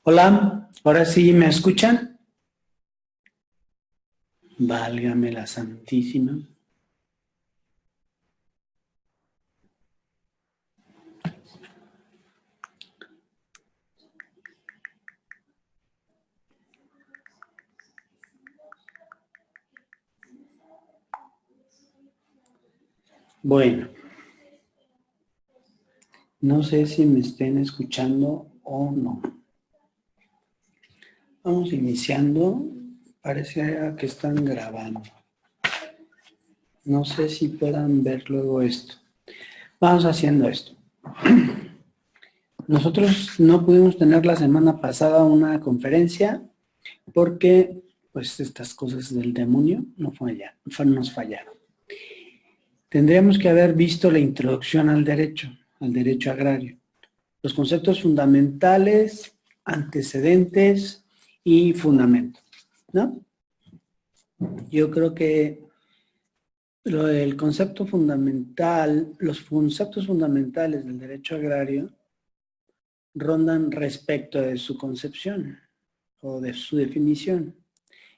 Hola, ahora sí me escuchan. Válgame la Santísima. Bueno, no sé si me estén escuchando o no. Vamos iniciando. Parece que están grabando. No sé si puedan ver luego esto. Vamos haciendo esto. Nosotros no pudimos tener la semana pasada una conferencia porque pues estas cosas del demonio nos fallaron. Tendríamos que haber visto la introducción al derecho agrario, los conceptos fundamentales, antecedentes y fundamento, ¿no? Yo creo que el concepto fundamental, los conceptos fundamentales del derecho agrario rondan respecto de su concepción o de su definición.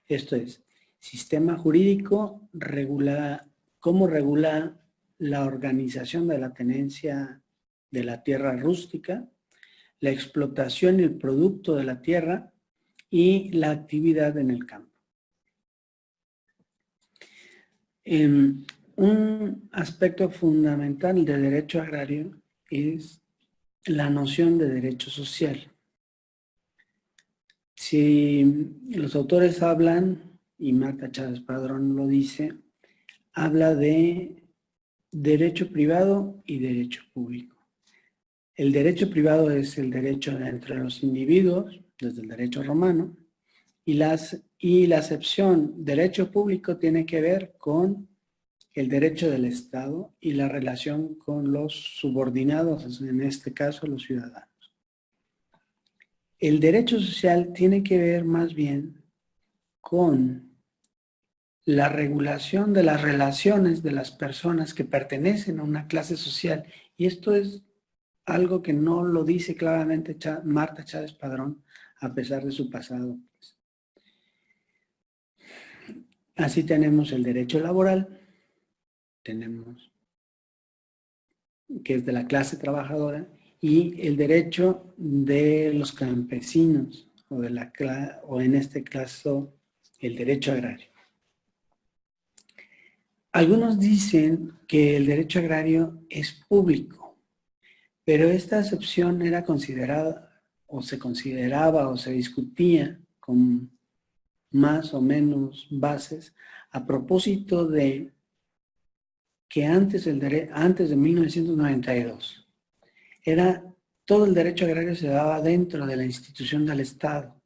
Esto es, sistema jurídico regula, cómo regula la organización de la tenencia de la tierra rústica, la explotación y el producto de la tierra y la actividad en el campo. Un aspecto fundamental del derecho agrario es la noción de derecho social. Si los autores hablan, y Marta Chávez Padrón lo dice, habla de derecho privado y derecho público. El derecho privado es el derecho entre los individuos, desde el derecho romano, y la acepción derecho público tiene que ver con el derecho del Estado y la relación con los subordinados, en este caso los ciudadanos. El derecho social tiene que ver más bien con la regulación de las relaciones de las personas que pertenecen a una clase social. Y esto es algo que no lo dice claramente Marta Chávez Padrón, a pesar de su pasado. Así tenemos el derecho laboral, tenemos que es de la clase trabajadora, y el derecho de los campesinos, o en este caso, el derecho agrario. Algunos dicen que el derecho agrario es público, pero esta acepción era considerada, o se consideraba, o se discutía con más o menos bases, a propósito de que antes de 1992, todo el derecho agrario se daba dentro de la institución del Estado.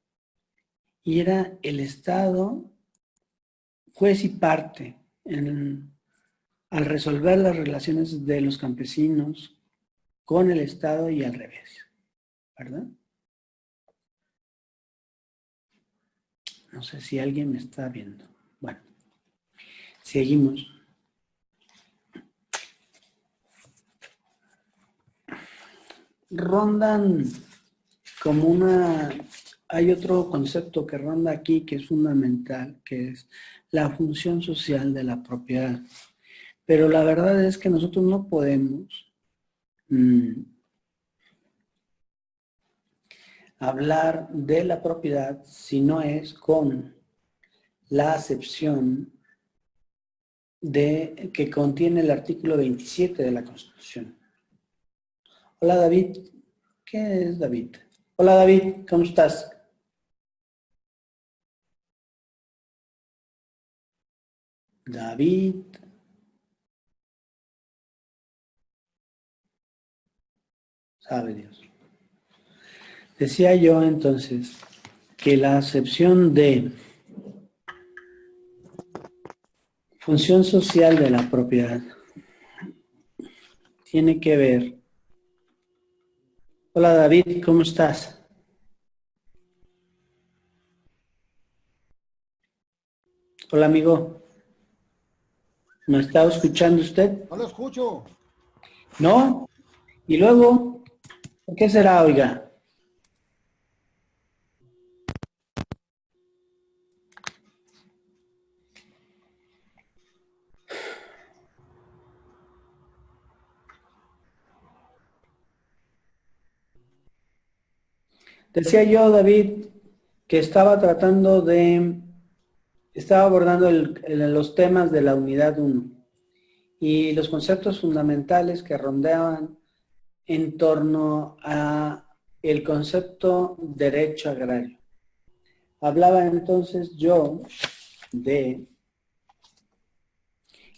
Y era el Estado juez y parte al resolver las relaciones de los campesinos con el Estado y al revés, ¿verdad? No sé si alguien me está viendo. Bueno, seguimos. Rondan hay otro concepto que ronda aquí que es fundamental, que es la función social de la propiedad. Pero la verdad es que nosotros no podemos hablar de la propiedad si no es con la acepción que contiene el artículo 27 de la Constitución. Hola David, ¿qué es David? Hola David, ¿cómo estás? David. Sabe Dios. Decía yo entonces que la acepción de función social de la propiedad tiene que ver. Hola David, ¿cómo estás? Hola amigo, ¿me está escuchando usted? No lo escucho. ¿No? ¿Y luego? ¿Qué será, oiga? Decía yo, David, que estaba abordando los temas de la unidad 1 y los conceptos fundamentales que rondeaban en torno a el concepto derecho agrario. Hablaba entonces yo de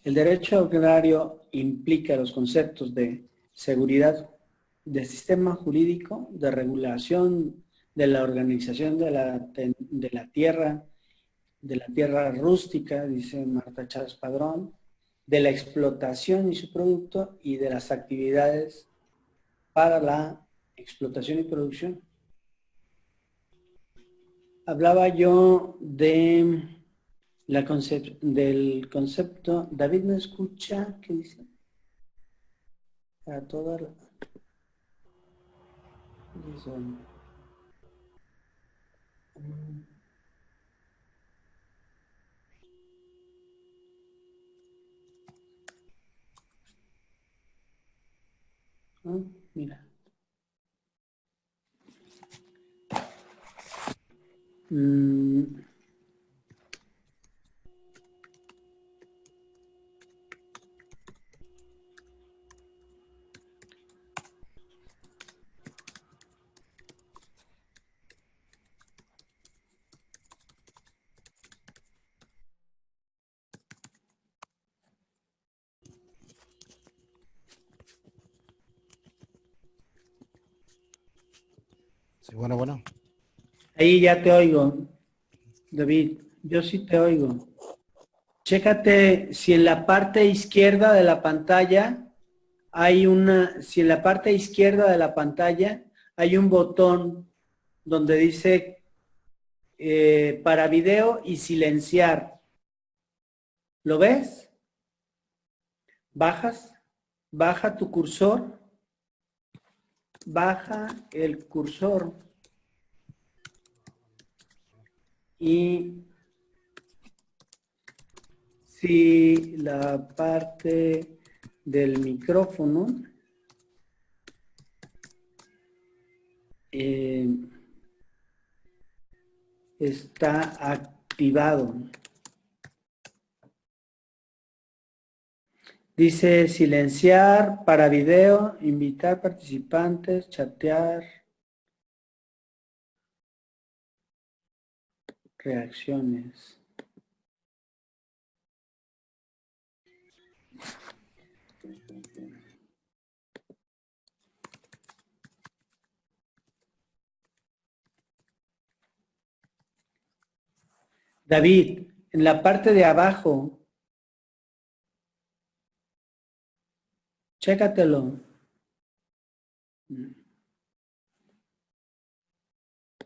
el derecho agrario implica los conceptos de seguridad, de sistema jurídico, de regulación de la organización de la tierra rústica, dice Marta Chávez Padrón, de la explotación y su producto y de las actividades para la explotación y producción. Hablaba yo del concepto. David me escucha, ¿qué dice? Para toda la... Mira. Sí, bueno. Ahí ya te oigo, David. Yo sí te oigo. Chécate si en la parte izquierda de la pantalla si en la parte izquierda de la pantalla hay un botón donde dice para video y silenciar. ¿Lo ves? Baja tu cursor, baja el cursor y si la parte del micrófono está activado. Dice silenciar para video, invitar participantes, chatear, reacciones. David, en la parte de abajo, chécatelo.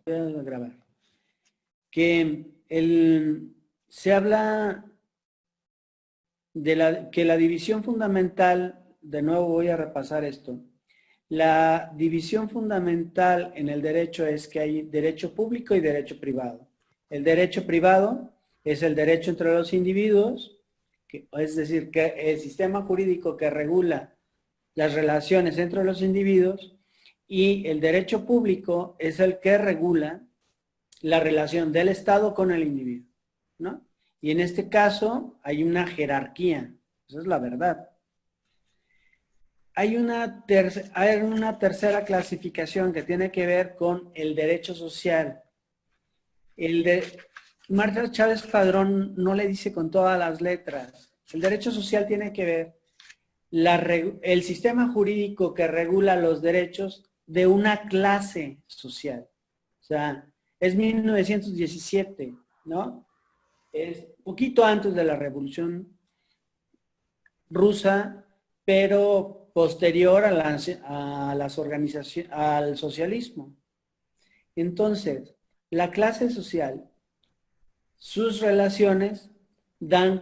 Voy a grabar. Que se habla de que la división fundamental, de nuevo voy a repasar esto. La división fundamental en el derecho es que hay derecho público y derecho privado. El derecho privado es el derecho entre los individuos, es decir, que el sistema jurídico que regula las relaciones entre los individuos, y el derecho público es el que regula la relación del Estado con el individuo, ¿no? Y en este caso hay una jerarquía, esa es la verdad. Hay una tercera clasificación que tiene que ver con el derecho social. Marta Chávez Padrón no le dice con todas las letras. El derecho social tiene que ver el sistema jurídico que regula los derechos de una clase social. O sea, es 1917, ¿no? Es poquito antes de la Revolución Rusa, pero posterior al socialismo. Entonces, la clase social, sus relaciones dan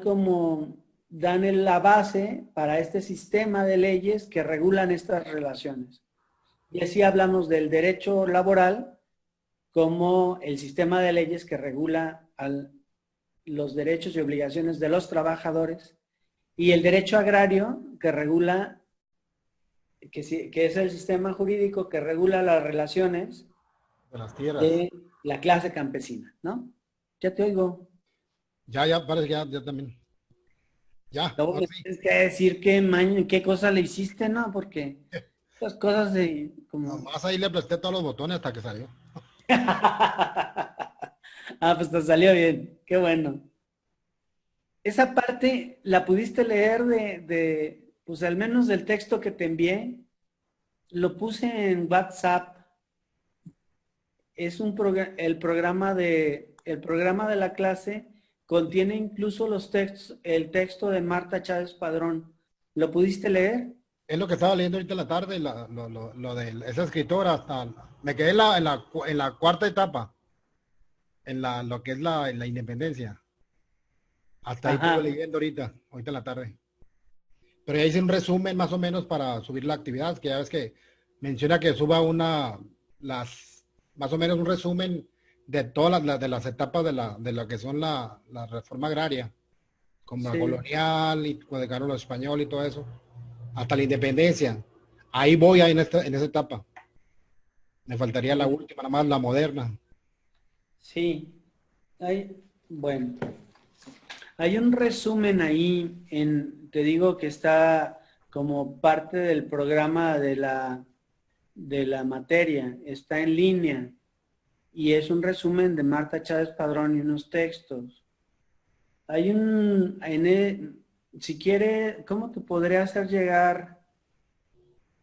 la base para este sistema de leyes que regulan estas relaciones. Y así hablamos del derecho laboral como el sistema de leyes que regula los derechos y obligaciones de los trabajadores, y el derecho agrario que regula, que es el sistema jurídico que regula las relaciones de las tierras. de la clase campesina, ¿no? Ya te oigo. Ya, parece que ya también. Ya, Luego ahora me sí. tienes que decir qué cosa le hiciste, ¿no? Porque las cosas de como... Nomás ahí le presté todos los botones hasta que salió. Ah, pues te salió bien. Qué bueno. Esa parte la pudiste leer pues al menos del texto que te envié. Lo puse en WhatsApp. Es el programa de la clase contiene incluso el texto de Marta Chávez Padrón. ¿Lo pudiste leer? Es lo que estaba leyendo ahorita en la tarde, lo de esa escritora. Me quedé en la cuarta etapa, lo que es la independencia. Hasta ahí estuve Ajá. leyendo ahorita en la tarde. Pero ya hice un resumen más o menos para subir la actividad, que ya ves que menciona que suba más o menos un resumen de todas de las etapas de lo que son la reforma agraria, como la Sí. colonial y cuando llegaron los españoles y todo eso, hasta la independencia. Ahí voy ahí en esa etapa. Me faltaría la última, nada más la moderna. Sí. Bueno, hay un resumen ahí te digo que está como parte del programa de la materia, está en línea y es un resumen de Marta Chávez Padrón y unos textos. Hay si quiere, ¿cómo te podré hacer llegar?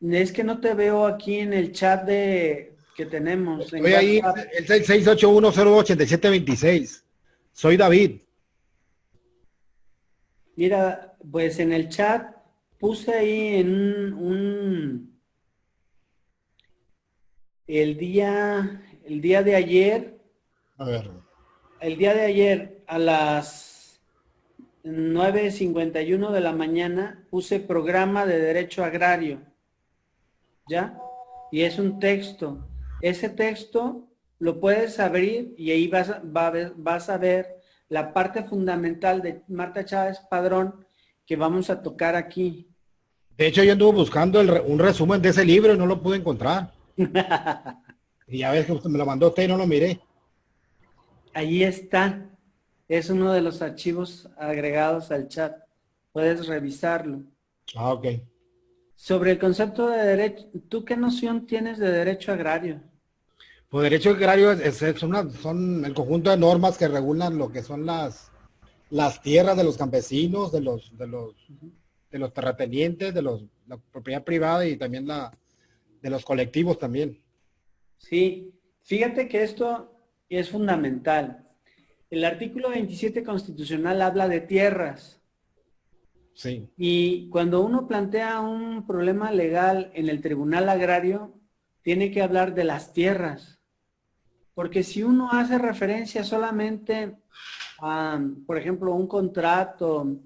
Es que no te veo aquí en el chat que tenemos en Estoy ahí, WhatsApp. el 681-087-26. Soy David. Mira, pues en el chat puse ahí el día de ayer, A ver, a las 9:51 de la mañana, puse programa de derecho agrario, ¿ya? Y es un texto. Ese texto lo puedes abrir y ahí vas a ver la parte fundamental de Marta Chávez Padrón que vamos a tocar aquí. de hecho, yo anduve buscando un resumen de ese libro y no lo pude encontrar. Y ya ves que usted me lo mandó usted y no lo miré. Ahí está. Es uno de los archivos agregados al chat. Puedes revisarlo. Ah, ok. Sobre el concepto de derecho, ¿tú qué noción tienes de derecho agrario? Pues derecho agrario son el conjunto de normas que regulan lo que son las tierras de los campesinos, de los terratenientes, la propiedad privada y también de los colectivos también. Sí, fíjate que esto es fundamental. El artículo 27 constitucional habla de tierras Sí. y cuando uno plantea un problema legal en el tribunal agrario, tiene que hablar de las tierras. Porque si uno hace referencia solamente a, por ejemplo, un contrato,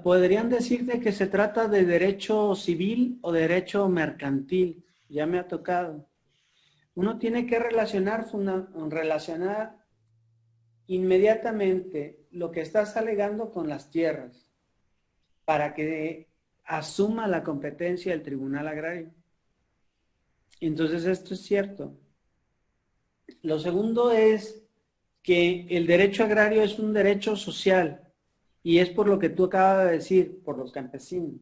podrían decirte que se trata de derecho civil o derecho mercantil. Ya me ha tocado. Uno tiene que relacionar inmediatamente lo que estás alegando con las tierras para que asuma la competencia del Tribunal Agrario. Entonces esto es cierto. Lo segundo es que el derecho agrario es un derecho social y es por lo que tú acabas de decir, por los campesinos.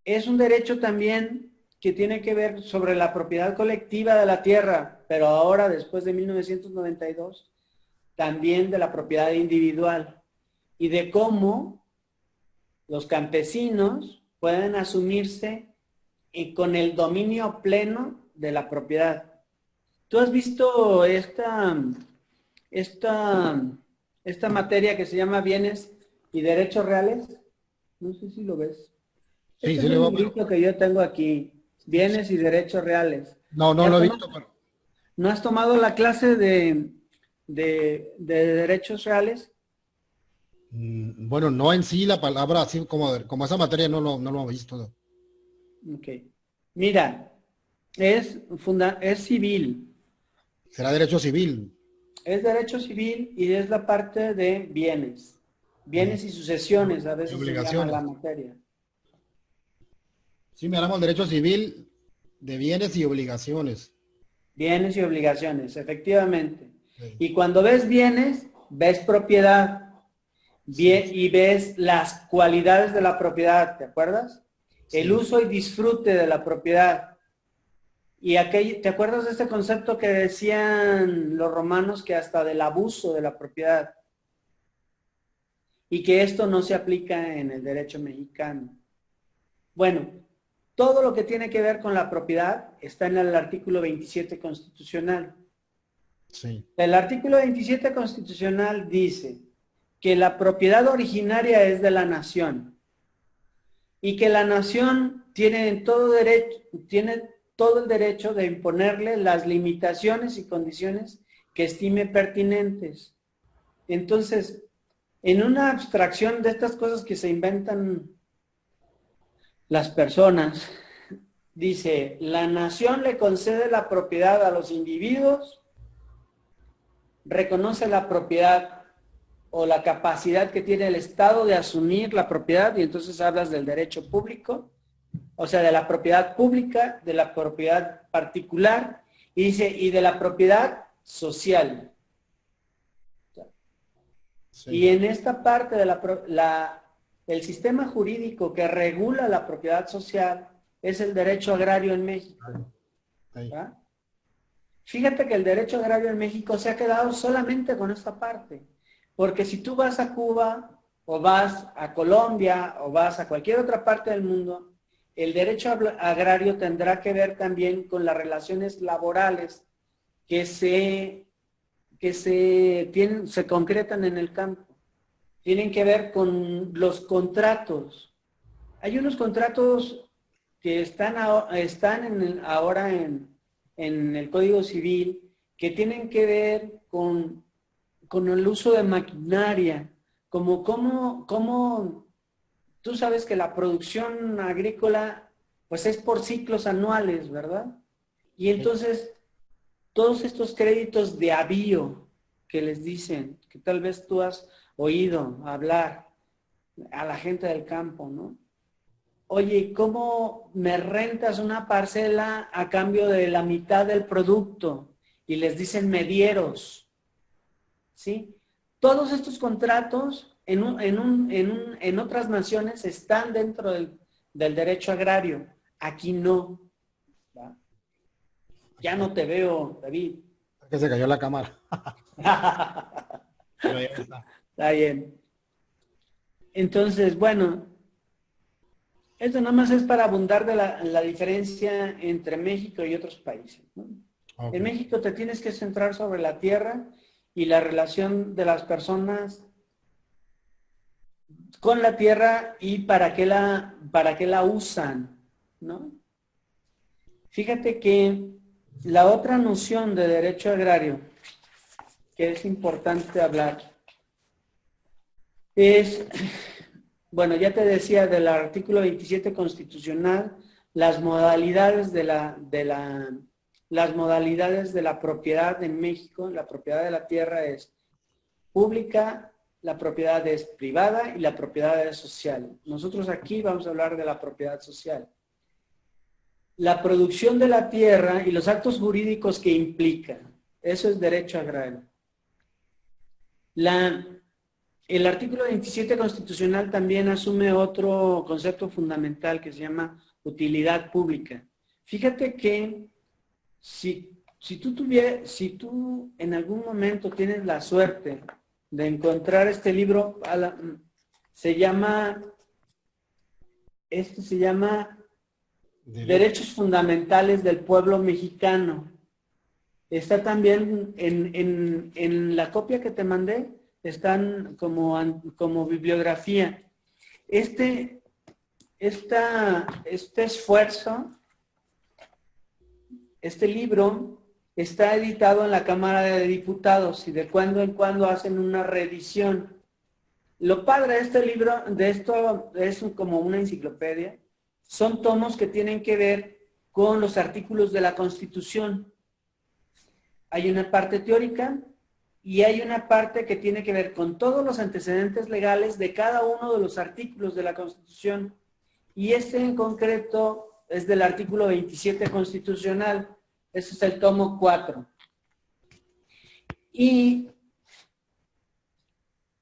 Es un derecho también que tiene que ver sobre la propiedad colectiva de la tierra, pero ahora, después de 1992, también de la propiedad individual y de cómo los campesinos pueden asumirse con el dominio pleno de la propiedad. ¿Tú has visto esta, esta materia que se llama bienes y derechos reales? No sé si lo ves. Sí, Este sí es le un va, pero librito que yo tengo aquí, bienes y derechos reales. no lo he visto, pero ¿No has tomado la clase de derechos reales? bueno, no en sí la palabra así como esa materia no lo he visto. Ok. Mira, es civil, Será derecho civil es derecho civil y es la parte de bienes. y, Bienes y sucesiones, a y veces se llama la obligaciones. materia. Sí, me hablamos derecho civil de bienes y obligaciones. Bienes y obligaciones, efectivamente. Sí. Y cuando ves bienes, ves propiedad. Y ves las cualidades de la propiedad, ¿te acuerdas? El Sí. uso y disfrute de la propiedad. Y ¿te acuerdas de este concepto que decían los romanos que hasta del abuso de la propiedad? Y que esto no se aplica en el derecho mexicano. Bueno, todo lo que tiene que ver con la propiedad está en el artículo 27 constitucional. Sí. El artículo 27 constitucional dice que la propiedad originaria es de la nación y que la nación tiene todo el derecho de imponerle las limitaciones y condiciones que estime pertinentes. Entonces, en una abstracción de estas cosas que se inventan las personas, dice, la nación le concede la propiedad a los individuos, reconoce la propiedad o la capacidad que tiene el Estado de asumir la propiedad, y entonces hablas del derecho público, o sea, de la propiedad pública, de la propiedad particular, y dice, y de la propiedad social. Sí. Y en esta parte de el sistema jurídico que regula la propiedad social es el derecho agrario en México. ¿verdad? Fíjate que el derecho agrario en México se ha quedado solamente con esta parte. Porque si tú vas a Cuba, o vas a Colombia, o vas a cualquier otra parte del mundo, el derecho agrario tendrá que ver también con las relaciones laborales que se concretan en el campo. Tienen que ver con los contratos. Hay unos contratos que están ahora en el Código Civil que tienen que ver con el uso de maquinaria, como tú sabes que la producción agrícola pues es por ciclos anuales, ¿verdad? Y entonces todos estos créditos de avío que les dicen, que tal vez tú has oído hablar a la gente del campo, ¿no? Oye, ¿cómo me rentas una parcela a cambio de la mitad del producto? Y les dicen medieros, ¿sí? Todos estos contratos en otras naciones están dentro del derecho agrario. Aquí no. ¿va? Ya no te veo, David. Que se cayó la cámara. Pero ya está. Está bien. Entonces, bueno, esto nada más es para abundar de la diferencia entre México y otros países, ¿no? Okay. En México te tienes que centrar sobre la tierra y la relación de las personas con la tierra y para qué la usan, ¿no? Fíjate que la otra noción de derecho agrario que es importante hablar es, bueno, ya te decía del artículo 27 constitucional, las modalidades de la propiedad en México. La propiedad de la tierra es pública, la propiedad es privada y la propiedad es social. Nosotros aquí vamos a hablar de la propiedad social. La producción de la tierra y los actos jurídicos que implica. Eso es derecho agrario. El artículo 27 constitucional también asume otro concepto fundamental que se llama utilidad pública. Fíjate que si tú en algún momento tienes la suerte de encontrar este libro, se llama Derechos Fundamentales del Pueblo Mexicano. Está también en la copia que te mandé, están como bibliografía. Este esfuerzo, este libro, está editado en la Cámara de Diputados y de cuando en cuando hacen una reedición. Lo padre de este libro, de esto es como una enciclopedia, son tomos que tienen que ver con los artículos de la Constitución. Hay una parte teórica y hay una parte que tiene que ver con todos los antecedentes legales de cada uno de los artículos de la Constitución. Y este en concreto es del artículo 27 constitucional. Ese es el tomo 4. Y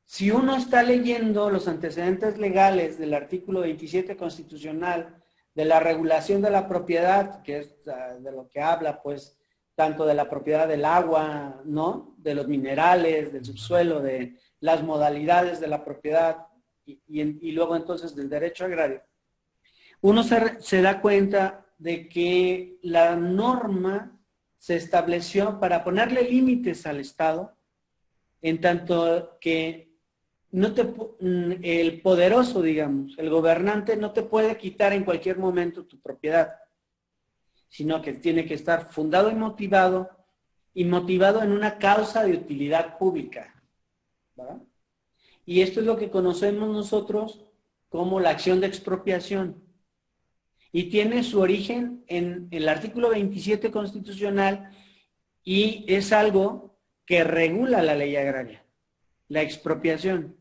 si uno está leyendo los antecedentes legales del artículo 27 constitucional de la regulación de la propiedad, que es de lo que habla, pues, tanto de la propiedad del agua, ¿no? De los minerales, del subsuelo, de las modalidades de la propiedad y luego entonces del derecho agrario, uno se da cuenta de que la norma se estableció para ponerle límites al Estado, en tanto que el poderoso, digamos, el gobernante no te puede quitar en cualquier momento tu propiedad, sino que tiene que estar fundado y motivado en una causa de utilidad pública, ¿verdad? Y esto es lo que conocemos nosotros como la acción de expropiación. Y tiene su origen en el artículo 27 constitucional y es algo que regula la ley agraria, la expropiación.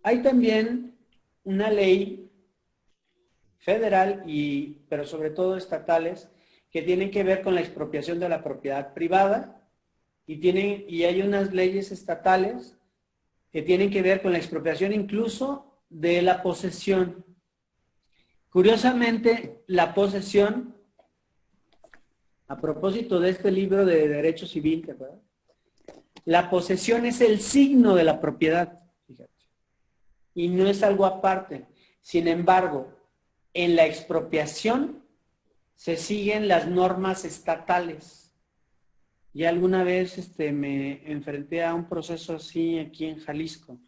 Hay también una ley federal, pero sobre todo estatales, que tienen que ver con la expropiación de la propiedad privada y hay unas leyes estatales que tienen que ver con la expropiación incluso de la posesión. Curiosamente, la posesión, a propósito de este libro de Derecho Civil, ¿te acuerdas? La posesión es el signo de la propiedad, fíjate, y no es algo aparte. Sin embargo, en la expropiación se siguen las normas estatales. Y alguna vez me enfrenté a un proceso así aquí en Jalisco,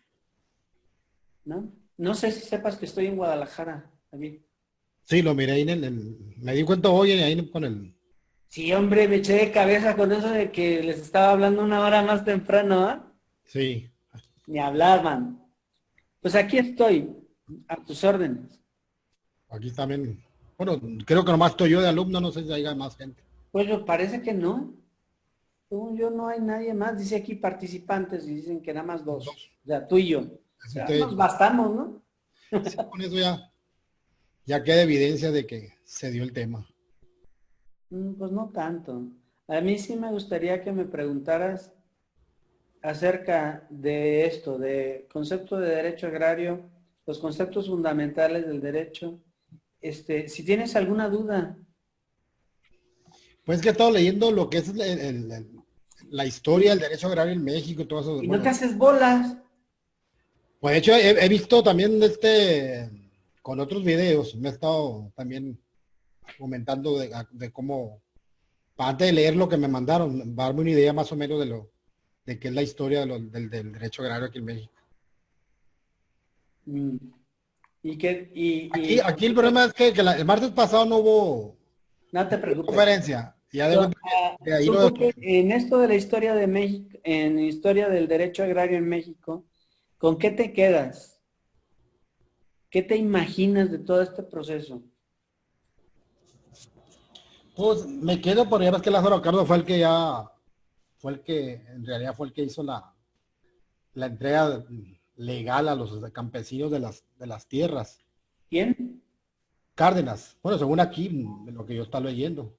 ¿no? No sé si sepas que estoy en Guadalajara, David. Sí, lo miré ahí me di cuenta hoy ahí con el... Sí, hombre, me eché de cabeza con eso de que les estaba hablando una hora más temprano, ¿ah? Sí, Ni hablaban. Pues aquí estoy, a tus órdenes. aquí también, bueno, creo que nomás estoy yo de alumno, no sé si hay más gente. Pues parece que no. Según yo no hay nadie más. Dice aquí participantes y dicen que nada más dos. O sea, tú y yo. O Así sea, que, nos bastamos, ¿no? sí, con eso ya queda evidencia de que se dio el tema. Pues no tanto. A mí sí me gustaría que me preguntaras acerca de esto, de concepto de derecho agrario, los conceptos fundamentales del derecho. Si tienes alguna duda. Pues que he estado leyendo lo que es la historia del derecho agrario en México y todo eso. Y no te Bueno, haces bolas. pues de hecho he visto también con otros videos, me he estado también comentando de cómo, antes de leer lo que me mandaron, darme una idea más o menos de qué es la historia del derecho agrario aquí en México. Mm. Y que, Aquí el problema es que el martes pasado no hubo no te preocupes. conferencia. Y ya de cuenta que de ahí Tú, lo... en esto de la historia de México, en historia del derecho agrario en México, ¿con qué te quedas? ¿Qué te imaginas de todo este proceso? Pues me quedo por ya ves que Lázaro Cardo en realidad fue el que hizo la entrega legal a los campesinos de las tierras. ¿Quién? Cárdenas, bueno, según aquí, de lo que yo estaba leyendo.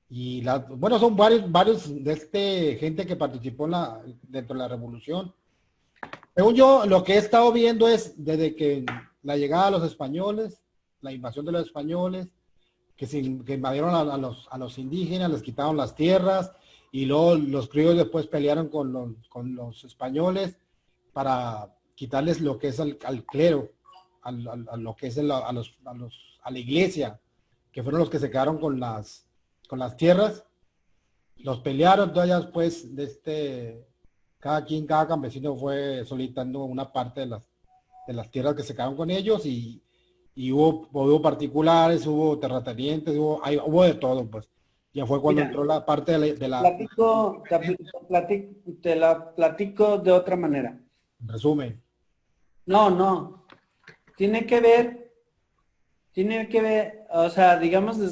Y bueno, son varios de gente que participó dentro de la revolución. Según yo, lo que he estado viendo es desde que la llegada de los españoles, la invasión de los españoles, que invadieron a los indígenas, les quitaron las tierras, y luego los criollos después pelearon con los españoles para quitarles lo que es al clero, a lo que es a la iglesia, que fueron los que se quedaron con las tierras, los pelearon. Todavía después cada campesino fue solicitando una parte de las tierras que se quedaron con ellos, y hubo particulares, hubo terratenientes, hubo de todo, pues. Ya fue cuando Mira, entró la parte te la platico de otra manera. resumen. No, no. Tiene que ver, o sea, digamos ¿cómo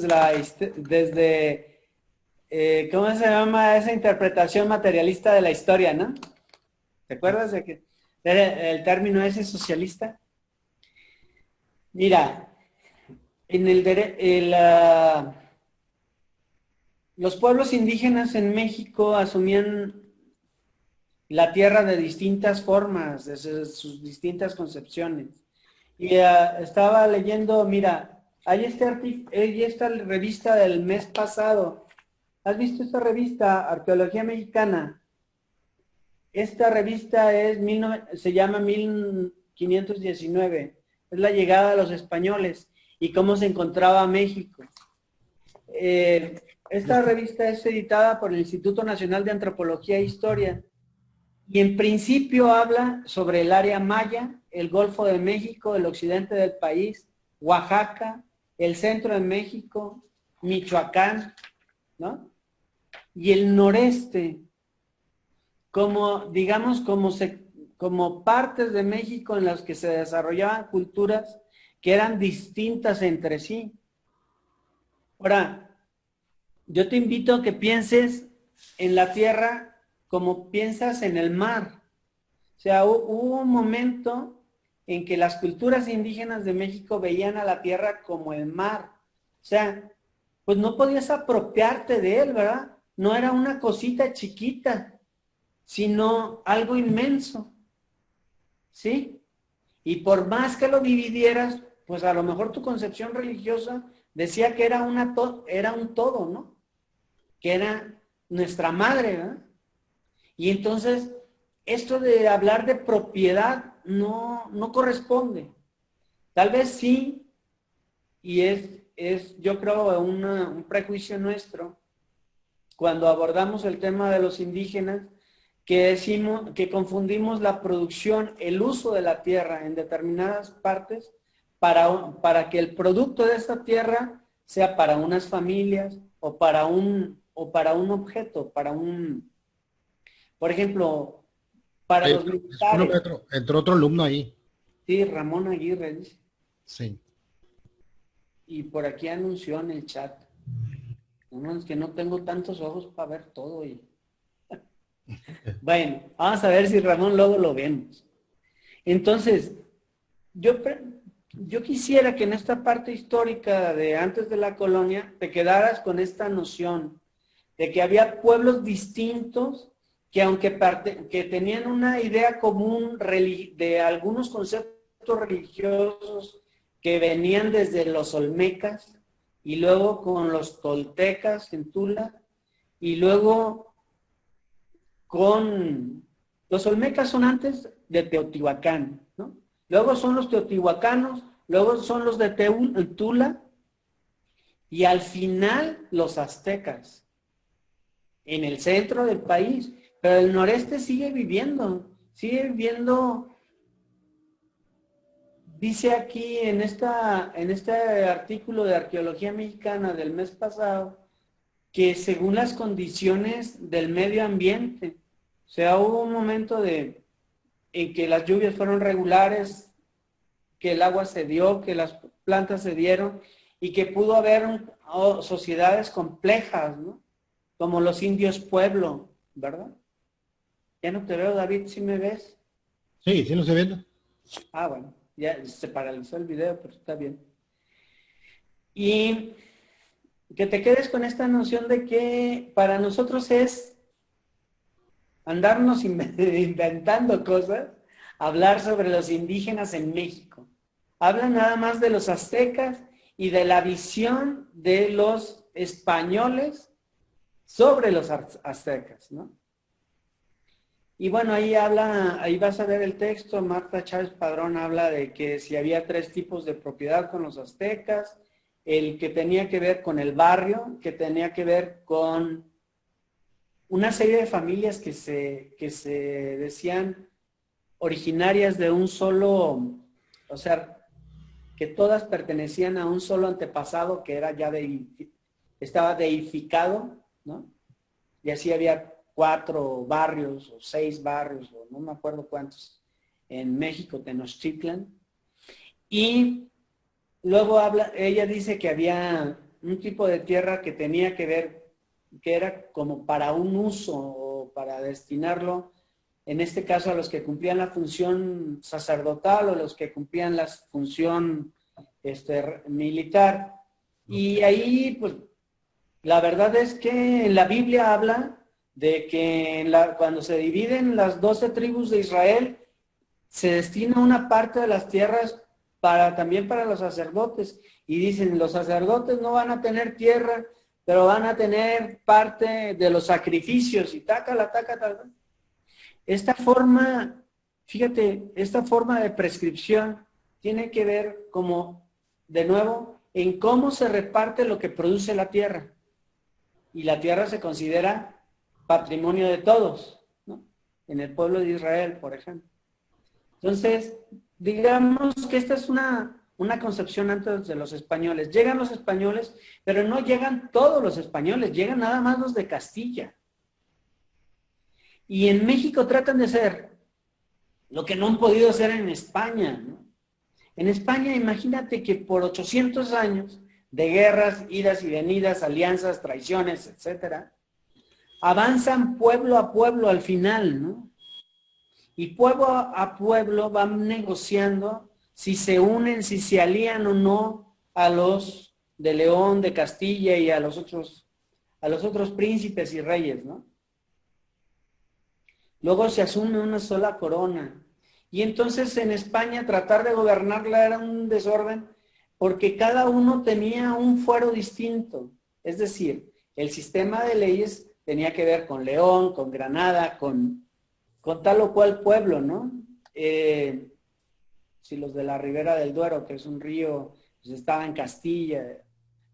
se llama esa interpretación materialista de la historia, no? ¿Te acuerdas de que el término ese socialista? Mira, en los pueblos indígenas en México asumían la tierra de distintas formas, desde sus distintas concepciones. Y estaba leyendo, mira, hay esta revista del mes pasado. ¿Has visto esta revista, Arqueología Mexicana? Esta revista se llama 1519. Es la llegada de los españoles y cómo se encontraba México. Esta revista es editada por el Instituto Nacional de Antropología e Historia y en principio habla sobre el área maya, el Golfo de México, el occidente del país, Oaxaca, el centro de México, Michoacán, ¿no? Y el noreste, como, digamos, como partes de México en las que se desarrollaban culturas que eran distintas entre sí. Ahora, yo te invito a que pienses en la tierra como piensas en el mar. O sea, hubo un momento en que las culturas indígenas de México veían a la tierra como el mar. O sea, pues no podías apropiarte de él, ¿verdad? No era una cosita chiquita, sino algo inmenso, ¿sí? Y por más que lo dividieras, pues a lo mejor tu concepción religiosa decía que era un todo, ¿no? Que era nuestra madre, ¿verdad? Y entonces, esto de hablar de propiedad no corresponde. Tal vez sí, y yo creo, un prejuicio nuestro, cuando abordamos el tema de los indígenas, que confundimos la producción, el uso de la tierra en determinadas partes para que el producto de esta tierra sea para unas familias o para un objeto, por ejemplo, para los militares. Entró otro alumno ahí. Sí, Ramón Aguirre dice. Sí. Y por aquí anunció en el chat. Uno es que no tengo tantos ojos para ver todo. Bueno, vamos a ver si Ramón luego lo vemos. Entonces, yo quisiera que en esta parte histórica de antes de la colonia te quedaras con esta noción de que había pueblos distintos que aunque que tenían una idea común de algunos conceptos religiosos que venían desde los olmecas y luego con los toltecas en Tula y luego con los olmecas son antes de Teotihuacán, ¿no? Luego son los teotihuacanos, luego son los de Tula y al final los aztecas en el centro del país. Pero el noreste sigue viviendo, dice aquí en este artículo de Arqueología Mexicana del mes pasado, que según las condiciones del medio ambiente, o sea, hubo un momento en que las lluvias fueron regulares, que el agua se dio, que las plantas se dieron y que pudo haber sociedades complejas, ¿no? Como los indios pueblo, ¿verdad? Ya no te veo, David, ¿sí me ves? Sí, sí lo estoy viendo. Ah, bueno, ya se paralizó el video, pero está bien. Y que te quedes con esta noción de que para nosotros es andarnos inventando cosas, hablar sobre los indígenas en México. Habla nada más de los aztecas y de la visión de los españoles sobre los aztecas, ¿no? Y bueno, ahí vas a ver el texto, Marta Chávez Padrón habla de que si había 3 tipos de propiedad con los aztecas, el que tenía que ver con el barrio, que tenía que ver con una serie de familias que se decían originarias de un solo, o sea, que todas pertenecían a un solo antepasado que era ya estaba deificado, ¿no? Y así había 4 barrios o 6 barrios, o no me acuerdo cuántos, en México, Tenochtitlan. Y luego ella dice que había un tipo de tierra que tenía que ver, que era como para un uso o para destinarlo, en este caso a los que cumplían la función sacerdotal o los que cumplían la función militar. Y ahí, pues, La verdad es que en la Biblia habla de que cuando se dividen las 12 tribus de Israel, se destina una parte de las tierras también para los sacerdotes. Y dicen, los sacerdotes no van a tener tierra, pero van a tener parte de los sacrificios y taca. Esta forma, fíjate, esta forma de prescripción tiene que ver como, de nuevo, en cómo se reparte lo que produce la tierra. Y la tierra se considera patrimonio de todos, ¿no? En el pueblo de Israel, por ejemplo. Entonces, digamos que esta es una concepción antes de los españoles. Llegan los españoles, pero no llegan todos los españoles, llegan nada más los de Castilla. Y en México tratan de ser lo que no han podido hacer en España, ¿no? En España, imagínate que por 800 años de guerras, idas y venidas, alianzas, traiciones, etcétera, avanzan pueblo a pueblo al final, ¿no? Y pueblo a pueblo van negociando si se unen, si se alían o no a los de León, de Castilla y a los otros príncipes y reyes, ¿no? Luego se asume una sola corona. Y entonces en España tratar de gobernarla era un desorden porque cada uno tenía un fuero distinto. Es decir, el sistema de leyes tenía que ver con León, con Granada, con tal o cual pueblo, ¿no? Si los de la Ribera del Duero, que es un río, pues estaba en Castilla,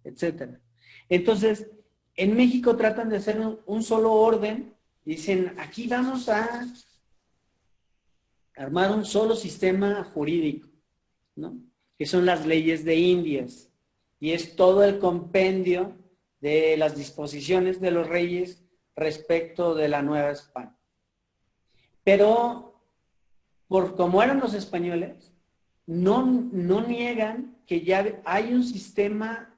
etcétera. Entonces, en México tratan de hacer un solo orden. Dicen, aquí vamos a armar un solo sistema jurídico, ¿no? Que son las leyes de Indias. Y es todo el compendio de las disposiciones de los reyes respecto de la Nueva España. Pero, como eran los españoles, no niegan que ya hay un sistema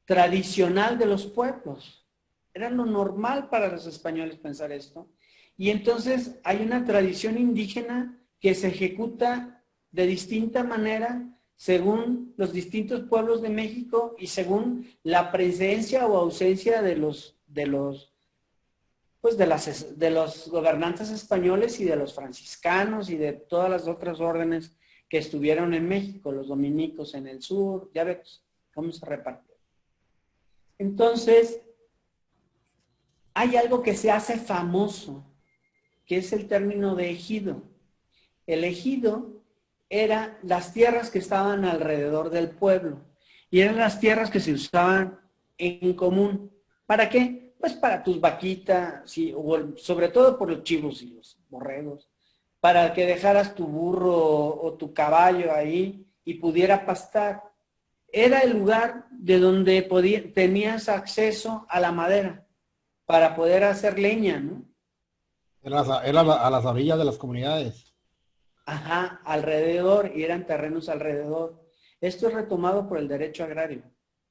tradicional de los pueblos. Era lo normal para los españoles pensar esto. Y entonces hay una tradición indígena que se ejecuta de distinta manera según los distintos pueblos de México y según la presencia o ausencia de los gobernantes españoles y de los franciscanos y de todas las otras órdenes que estuvieron en México, los dominicos en el sur, ya ves cómo se repartió. Entonces, hay algo que se hace famoso, que es el término de ejido. El ejido eran las tierras que estaban alrededor del pueblo y eran las tierras que se usaban en común. ¿Para qué? Pues para tus vaquitas, sí, o sobre todo por los chivos y los borregos, para que dejaras tu burro o tu caballo ahí y pudiera pastar. Era el lugar de donde tenías acceso a la madera para poder hacer leña, ¿no? Era a las orillas de las comunidades. Ajá, alrededor, y eran terrenos alrededor. Esto es retomado por el derecho agrario.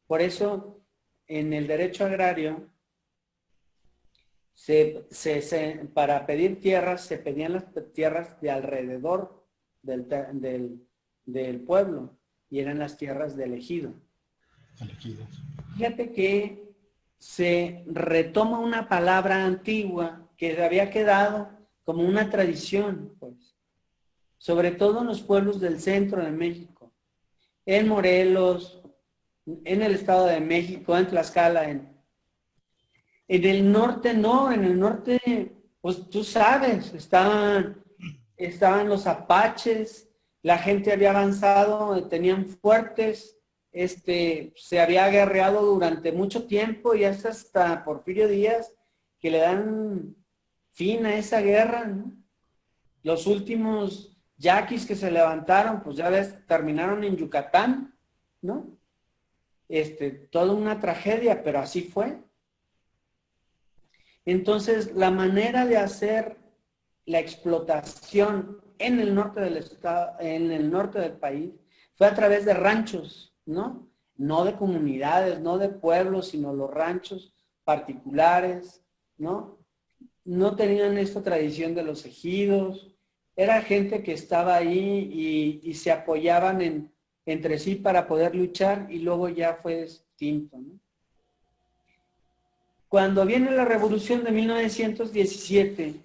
Por eso, en el derecho agrario, para pedir tierras, se pedían las tierras de alrededor del pueblo, y eran las tierras del ejido. Fíjate que se retoma una palabra antigua que había quedado como una tradición, pues, sobre todo en los pueblos del centro de México, en Morelos, en el Estado de México, en Tlaxcala, en el norte no, en el norte, pues tú sabes, estaban los apaches, la gente había avanzado, tenían fuertes, se había guerreado durante mucho tiempo y hasta Porfirio Díaz que le dan fin a esa guerra, ¿no? Los últimos yaquis que se levantaron, pues ya ves, terminaron en Yucatán, ¿no? Toda una tragedia, pero así fue. Entonces, la manera de hacer la explotación en el norte del estado, en el norte del país, fue a través de ranchos, ¿no? No de comunidades, no de pueblos, sino los ranchos particulares, ¿no? No tenían esta tradición de los ejidos. Era gente que estaba ahí y se apoyaban entre sí para poder luchar y luego ya fue distinto, ¿no? Cuando viene la revolución de 1917,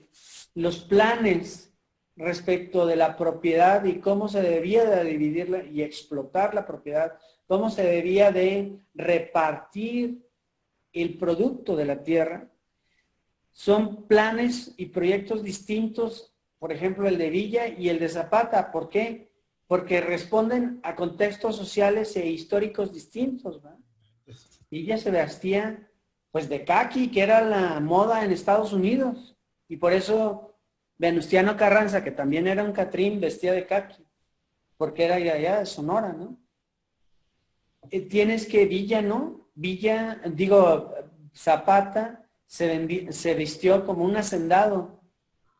los planes respecto de la propiedad y cómo se debía de dividirla y explotar la propiedad, cómo se debía de repartir el producto de la tierra, son planes y proyectos distintos, por ejemplo, el de Villa y el de Zapata. ¿Por qué? Porque responden a contextos sociales e históricos distintos, ¿verdad? Villa se vestía pues de caqui, que era la moda en Estados Unidos, y por eso Venustiano Carranza, que también era un catrín, vestía de caqui, porque era de allá de Sonora, ¿no? Tienes que Villa, ¿no? Villa, digo, Zapata se vistió como un hacendado,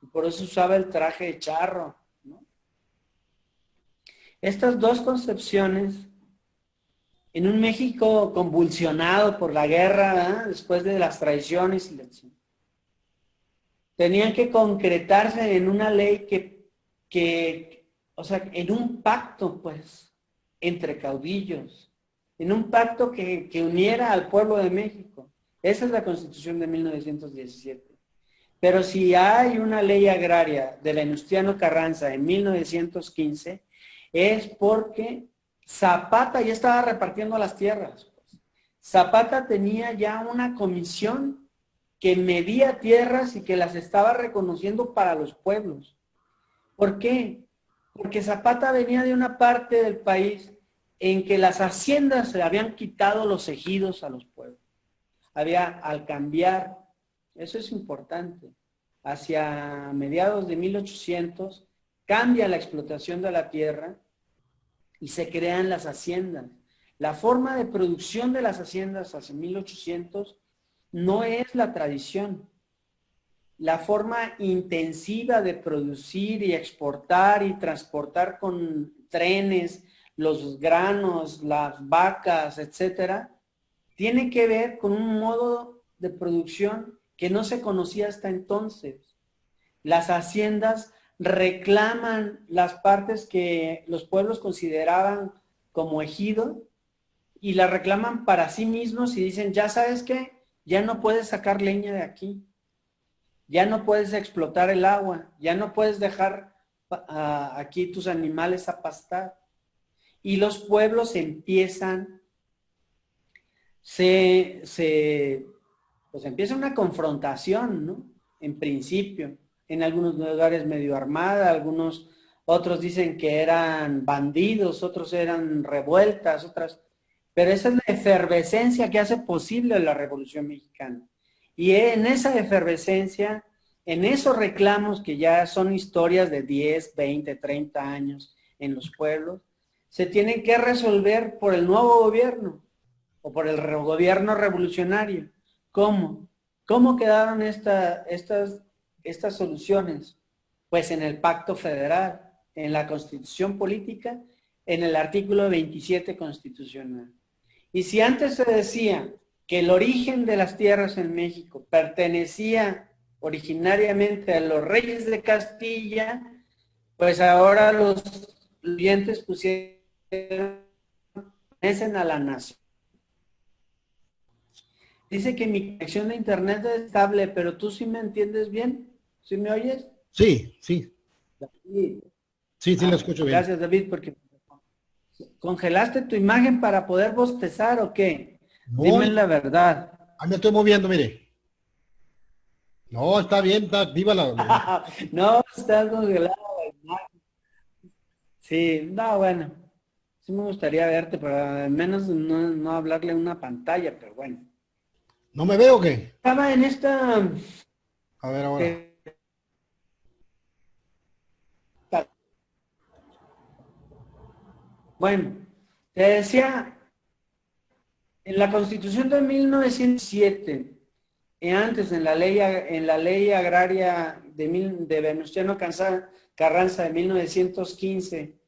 y por eso usaba el traje de charro, ¿no? Estas dos concepciones, en un México convulsionado por la guerra, ¿verdad? Después de las traiciones, tenían que concretarse en una ley o sea, en un pacto, pues, entre caudillos, en un pacto que uniera al pueblo de México. Esa es la Constitución de 1917. Pero si hay una ley agraria de Venustiano Carranza en 1915, es porque Zapata ya estaba repartiendo las tierras. Zapata tenía ya una comisión que medía tierras y que las estaba reconociendo para los pueblos. ¿Por qué? Porque Zapata venía de una parte del país en que las haciendas se habían quitado los ejidos a los pueblos. Al cambiar, eso es importante, hacia mediados de 1800, cambia la explotación de la tierra y se crean las haciendas. La forma de producción de las haciendas hacia 1800 no es la tradición. La forma intensiva de producir y exportar y transportar con trenes los granos, las vacas, etcétera, tiene que ver con un modo de producción que no se conocía hasta entonces. Las haciendas reclaman las partes que los pueblos consideraban como ejido y las reclaman para sí mismos y dicen, ya sabes qué, ya no puedes sacar leña de aquí, ya no puedes explotar el agua, ya no puedes dejar aquí tus animales a pastar. Y los pueblos empiezan, pues empieza una confrontación, ¿no? En principio, en algunos lugares medio armada, otros dicen que eran bandidos, otros eran revueltas, pero esa es la efervescencia que hace posible la Revolución Mexicana. Y en esa efervescencia, en esos reclamos que ya son historias de 10, 20, 30 años en los pueblos, se tienen que resolver por el nuevo gobierno o por el gobierno revolucionario. ¿Cómo? ¿Cómo quedaron estas soluciones? Pues en el Pacto Federal, en la Constitución Política, en el artículo 27 constitucional. Y si antes se decía que el origen de las tierras en México pertenecía originariamente a los reyes de Castilla, pues ahora los oyentes pertenecen a la nación. Dice que mi conexión de internet es estable, pero tú sí me entiendes bien. ¿Sí me oyes? Sí, sí. David. Sí, lo escucho bien. Gracias, David, porque ¿congelaste tu imagen para poder bostezar o qué? No, dime la verdad. me estoy moviendo, mire. No, está bien, está viva la... No, está congelada la imagen. Sí, no, bueno. Sí me gustaría verte, pero al menos no hablarle a una pantalla, pero bueno. ¿No me veo o qué? Estaba en esta... A ver ahora. Bueno, te decía, en la Constitución de 1907, y antes en la ley agraria de Venustiano Carranza de 1915,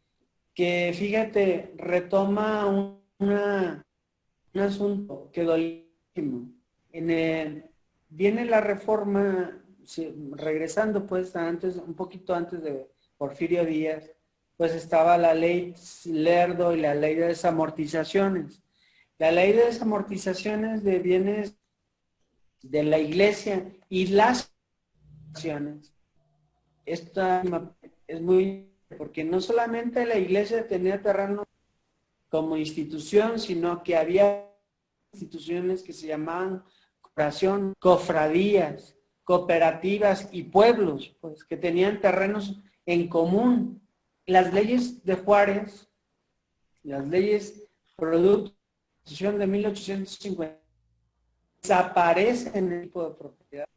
que fíjate, retoma un asunto que dolísimo. Viene la reforma, regresando pues un poquito antes de Porfirio Díaz, pues estaba la ley Lerdo y la ley de desamortizaciones. La ley de desamortizaciones de bienes de la iglesia y las naciones. Esta es muy, porque no solamente la iglesia tenía terreno como institución, sino que había instituciones que se llamaban cooperación, cofradías, cooperativas y pueblos, pues que tenían terrenos en común. Las leyes de Juárez, las leyes producto de la Constitución de 1850, desaparecen el tipo de propiedad.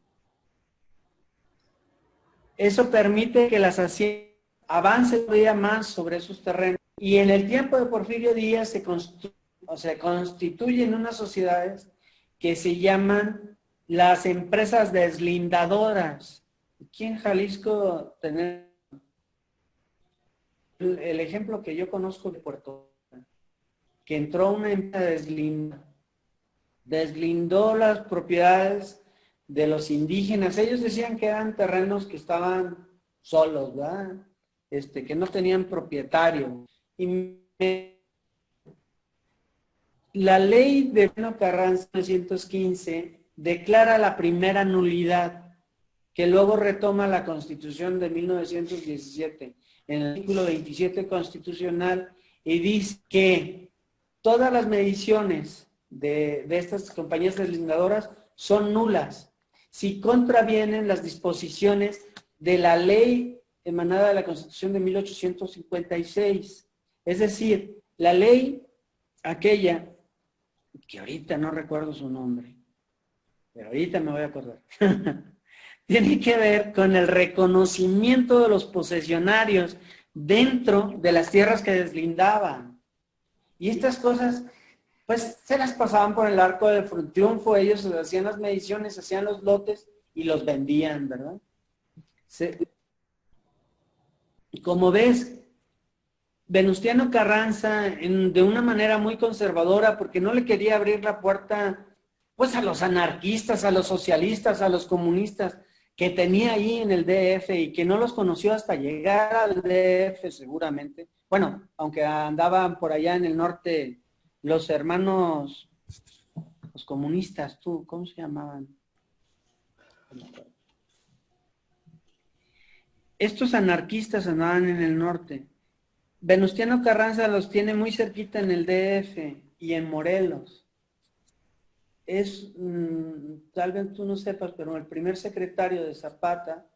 Eso permite que las haciendas avancen todavía más sobre esos terrenos. Y en el tiempo de Porfirio Díaz se constituyen unas sociedades que se llaman las empresas deslindadoras. Aquí en Jalisco tenemos el ejemplo que yo conozco de Puerto Rico, que entró una empresa deslindó las propiedades de los indígenas. Ellos decían que eran terrenos que estaban solos, ¿verdad? Que no tenían propietario. Y la ley de Venustiano Carranza 1915 declara la primera nulidad, que luego retoma la Constitución de 1917 en el artículo 27 constitucional y dice que todas las mediciones de estas compañías deslindadoras son nulas si contravienen las disposiciones de la ley emanada de la Constitución de 1856. Es decir, la ley aquella, que ahorita no recuerdo su nombre, pero ahorita me voy a acordar, tiene que ver con el reconocimiento de los posesionarios dentro de las tierras que deslindaban. Y estas cosas, pues, se las pasaban por el arco del triunfo, ellos hacían las mediciones, hacían los lotes y los vendían, ¿verdad? Como ves, Venustiano Carranza, de una manera muy conservadora, porque no le quería abrir la puerta, pues, a los anarquistas, a los socialistas, a los comunistas, que tenía ahí en el DF y que no los conoció hasta llegar al DF seguramente. Bueno, aunque andaban por allá en el norte los hermanos, los comunistas, ¿cómo se llamaban? Estos anarquistas andaban en el norte. Venustiano Carranza los tiene muy cerquita en el DF y en Morelos. Tal vez tú no sepas, pero el primer secretario de Zapata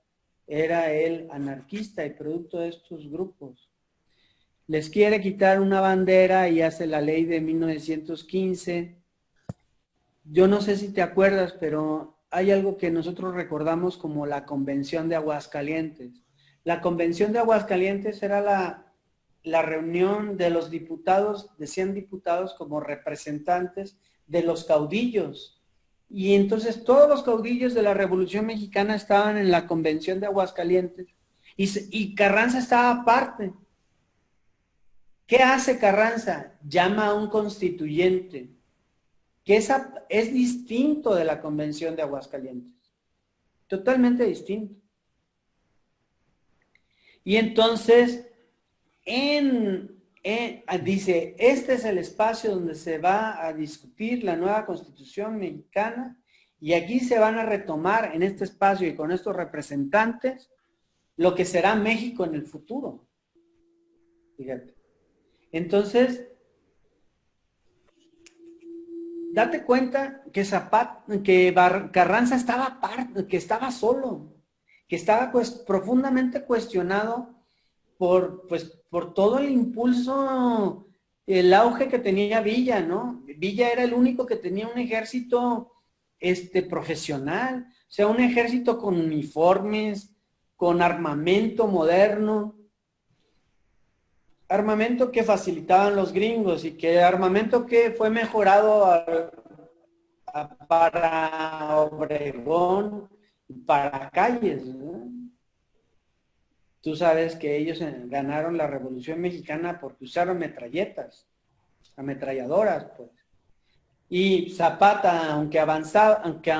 era el anarquista y producto de estos grupos. Les quiere quitar una bandera y hace la ley de 1915. Yo no sé si te acuerdas, pero hay algo que nosotros recordamos como la Convención de Aguascalientes. La Convención de Aguascalientes era la reunión de los diputados, de 100 diputados como representantes de los caudillos. Y entonces todos los caudillos de la Revolución Mexicana estaban en la Convención de Aguascalientes y Carranza estaba aparte. ¿Qué hace Carranza? Llama a un constituyente, que es distinto de la Convención de Aguascalientes. Totalmente distinto. Y entonces, dice, este es el espacio donde se va a discutir la nueva Constitución mexicana y aquí se van a retomar en este espacio y con estos representantes lo que será México en el futuro. Fíjate. Entonces, date cuenta que Carranza estaba aparte, que estaba solo, que estaba pues profundamente cuestionado por todo el impulso, el auge que tenía Villa, ¿no? Villa era el único que tenía un ejército profesional, o sea, un ejército con uniformes, con armamento moderno, armamento que facilitaban los gringos y que armamento que fue mejorado para Obregón, para calles, ¿no? Tú sabes que ellos ganaron la Revolución Mexicana porque usaron metralletas, ametralladoras, pues. Y Zapata, aunque avanzaba, aunque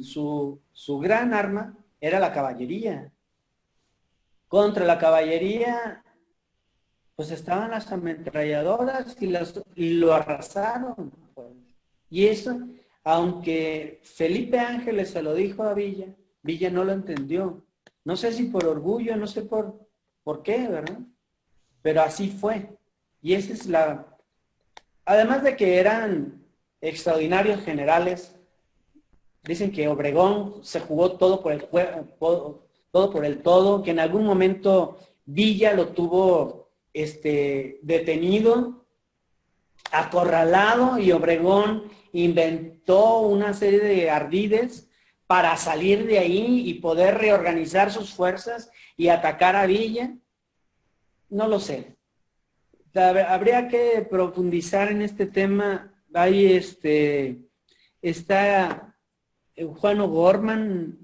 su gran arma era la caballería. Contra la caballería, pues estaban las ametralladoras y lo arrasaron, pues. Y eso aunque Felipe Ángeles se lo dijo a Villa, Villa no lo entendió. No sé si por orgullo, no sé por qué, ¿verdad? Pero así fue. Y esa es la... Además de que eran extraordinarios generales, dicen que Obregón se jugó todo por el todo por el todo, que en algún momento Villa lo tuvo detenido, acorralado, y Obregón inventó una serie de ardides para salir de ahí y poder reorganizar sus fuerzas y atacar a Villa. No lo sé. Habría que profundizar en este tema. Ahí está Juan O'Gorman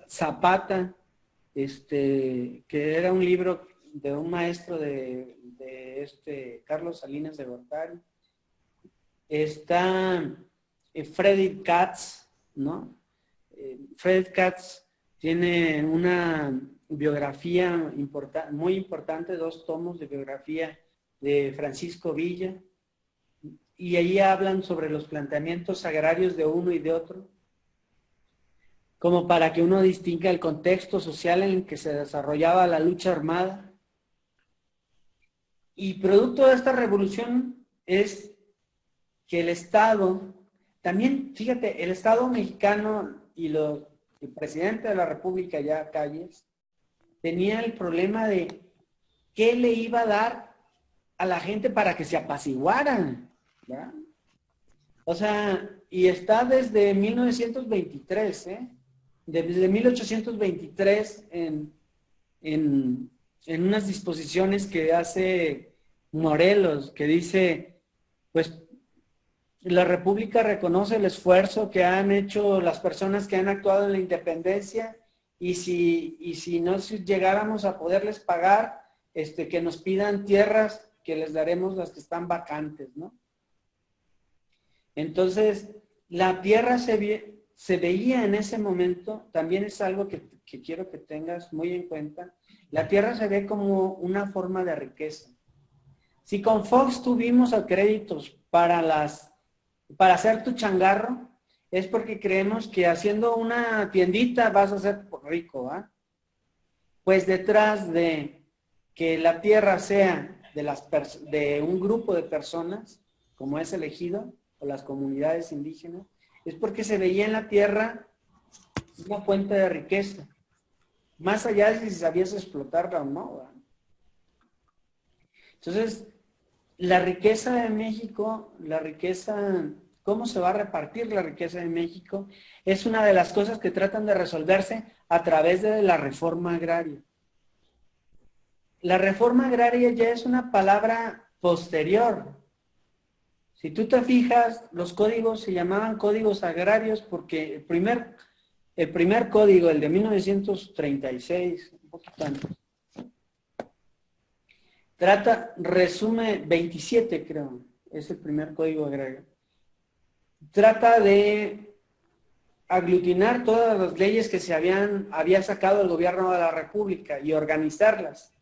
Zapata, que era un libro de un maestro de Carlos Salinas de Gortari. Está Freddy Katz, ¿no? Freddy Katz tiene una biografía muy importante, 2 tomos de biografía de Francisco Villa, y ahí hablan sobre los planteamientos agrarios de uno y de otro, como para que uno distinga el contexto social en el que se desarrollaba la lucha armada. Y producto de esta revolución es que el Estado, también, fíjate, el Estado mexicano y el presidente de la República, ya Calles, tenía el problema de qué le iba a dar a la gente para que se apaciguaran, ¿verdad? O sea, y está desde 1923, desde 1823 en unas disposiciones que hace Morelos, que dice, pues, la República reconoce el esfuerzo que han hecho las personas que han actuado en la independencia, y si no llegáramos a poderles pagar, que nos pidan tierras, que les daremos las que están vacantes, ¿no? Entonces, la tierra se veía en ese momento, también es algo que quiero que tengas muy en cuenta, la tierra se ve como una forma de riqueza. Si con Fox tuvimos créditos para hacer tu changarro, es porque creemos que haciendo una tiendita vas a ser rico, ¿ah? Pues detrás de que la tierra sea de un grupo de personas, como es elegido, o las comunidades indígenas, es porque se veía en la tierra una fuente de riqueza, más allá de si sabías explotarla o no, ¿verdad? Entonces, la riqueza de México, cómo se va a repartir la riqueza de México, es una de las cosas que tratan de resolverse a través de la reforma agraria. La reforma agraria ya es una palabra posterior. Si tú te fijas, los códigos se llamaban códigos agrarios porque el primer código, el de 1936, un poquito antes, resume 27, creo, es el primer código agrario. Trata de aglutinar todas las leyes que había sacado el gobierno de la República y organizarlas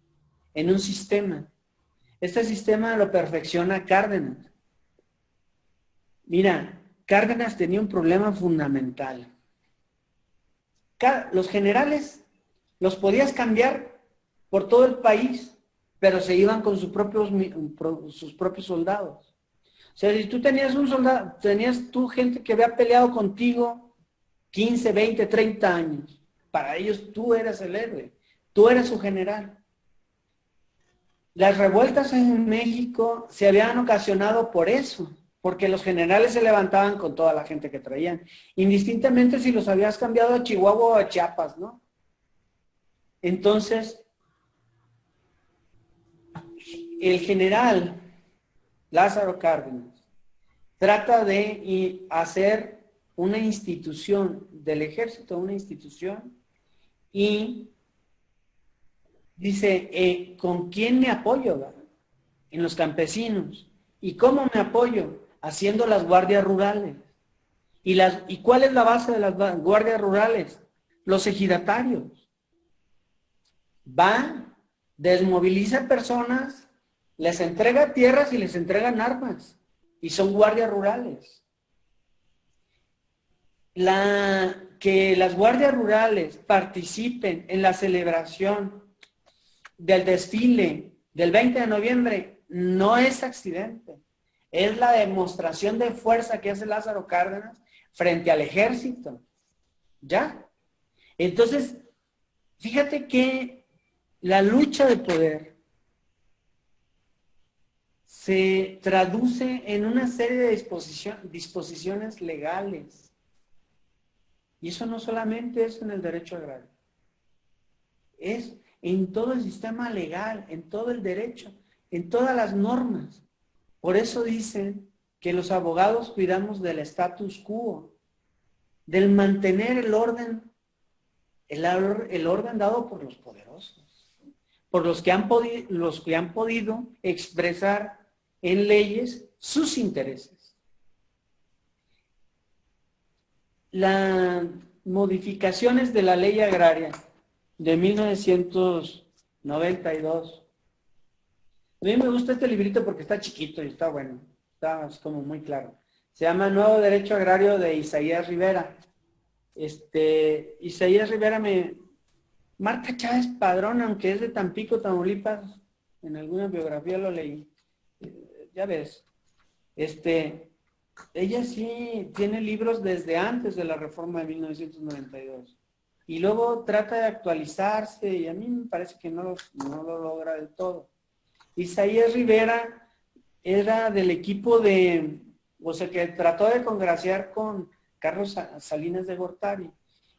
en un sistema. Este sistema lo perfecciona Cárdenas. Mira, Cárdenas tenía un problema fundamental. Los generales los podías cambiar por todo el país, pero se iban con sus propios soldados. O sea, si tú tenías un soldado, tenías tú gente que había peleado contigo 15, 20, 30 años. Para ellos tú eras el héroe, tú eras su general. Las revueltas en México se habían ocasionado por eso, porque los generales se levantaban con toda la gente que traían, indistintamente si los habías cambiado a Chihuahua o a Chiapas, ¿no? Entonces, el general Lázaro Cárdenas trata de hacer una institución del ejército, una institución, y dice, ¿con quién me apoyo? ¿Verdad? En los campesinos. ¿Y cómo me apoyo? Haciendo las guardias rurales. ¿Y cuál es la base de las guardias rurales? Los ejidatarios. Va, desmoviliza personas, les entrega tierras y les entregan armas. Y son guardias rurales. Que las guardias rurales participen en la celebración del desfile del 20 de noviembre no es accidente. Es la demostración de fuerza que hace Lázaro Cárdenas frente al ejército. ¿Ya? Entonces, fíjate que la lucha de poder se traduce en una serie de disposiciones legales. Y eso no solamente es en el derecho agrario. Es en todo el sistema legal, en todo el derecho, en todas las normas. Por eso dicen que los abogados cuidamos del status quo, del mantener el orden dado por los poderosos, por los que han podido expresar en leyes sus intereses. Las modificaciones de la ley agraria de 1992. A mí me gusta este librito porque está chiquito y está bueno, está como muy claro. Se llama Nuevo Derecho Agrario de Isaías Rivera. Isaías Rivera Marta Chávez Padrón, aunque es de Tampico, Tamaulipas, en alguna biografía lo leí. Ya ves. Ella sí tiene libros desde antes de la reforma de 1992. Y luego trata de actualizarse y a mí me parece que no lo logra del todo. Isaías Rivera era del equipo que trató de congraciar con Carlos Salinas de Gortari.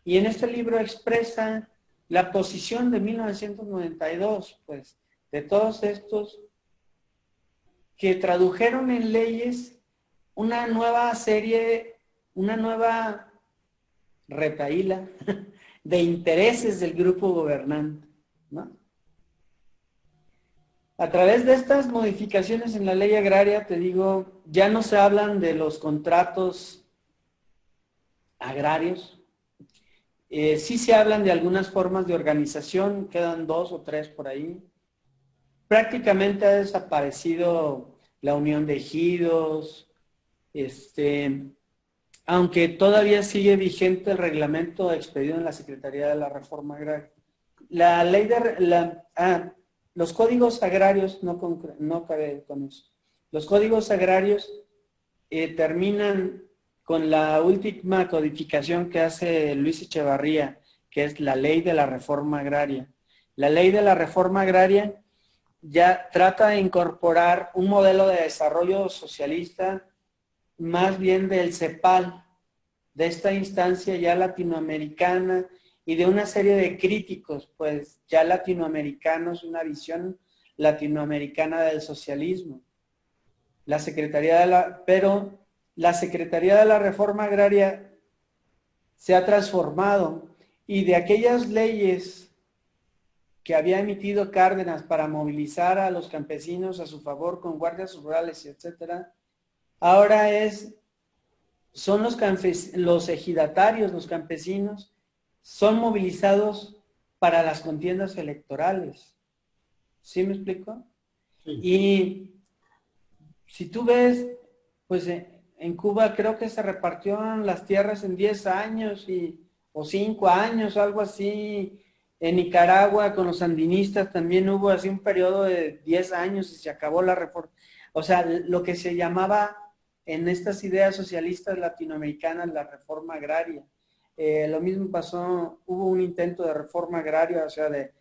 Y en este libro expresa la posición de 1992, pues, de todos estos que tradujeron en leyes una nueva retahíla de intereses del grupo gobernante, ¿no? A través de estas modificaciones en la ley agraria, te digo, ya no se hablan de los contratos agrarios. Sí se hablan de algunas formas de organización, quedan 2 o 3 por ahí. Prácticamente ha desaparecido la unión de ejidos, aunque todavía sigue vigente el reglamento expedido en la Secretaría de la Reforma Agraria. La ley los códigos agrarios, no cabe con eso. Los códigos agrarios terminan con la última codificación que hace Luis Echevarría, que es la ley de la reforma agraria. La ley de la reforma agraria ya trata de incorporar un modelo de desarrollo socialista, más bien del CEPAL, de esta instancia ya latinoamericana y de una serie de críticos, pues ya latinoamericanos, una visión latinoamericana del socialismo. Pero la Secretaría de la Reforma Agraria se ha transformado y de aquellas leyes que había emitido Cárdenas para movilizar a los campesinos a su favor con guardias rurales, etcétera, ahora son los ejidatarios, los campesinos, son movilizados para las contiendas electorales. ¿Sí me explico? Sí. Y si tú ves, pues en Cuba creo que se repartieron las tierras en 10 años o 5 años, algo así. En Nicaragua con los sandinistas también hubo así un periodo de 10 años y se acabó la reforma. O sea, lo que se llamaba en estas ideas socialistas latinoamericanas la reforma agraria. Lo mismo pasó, hubo un intento de reforma agraria, o sea, de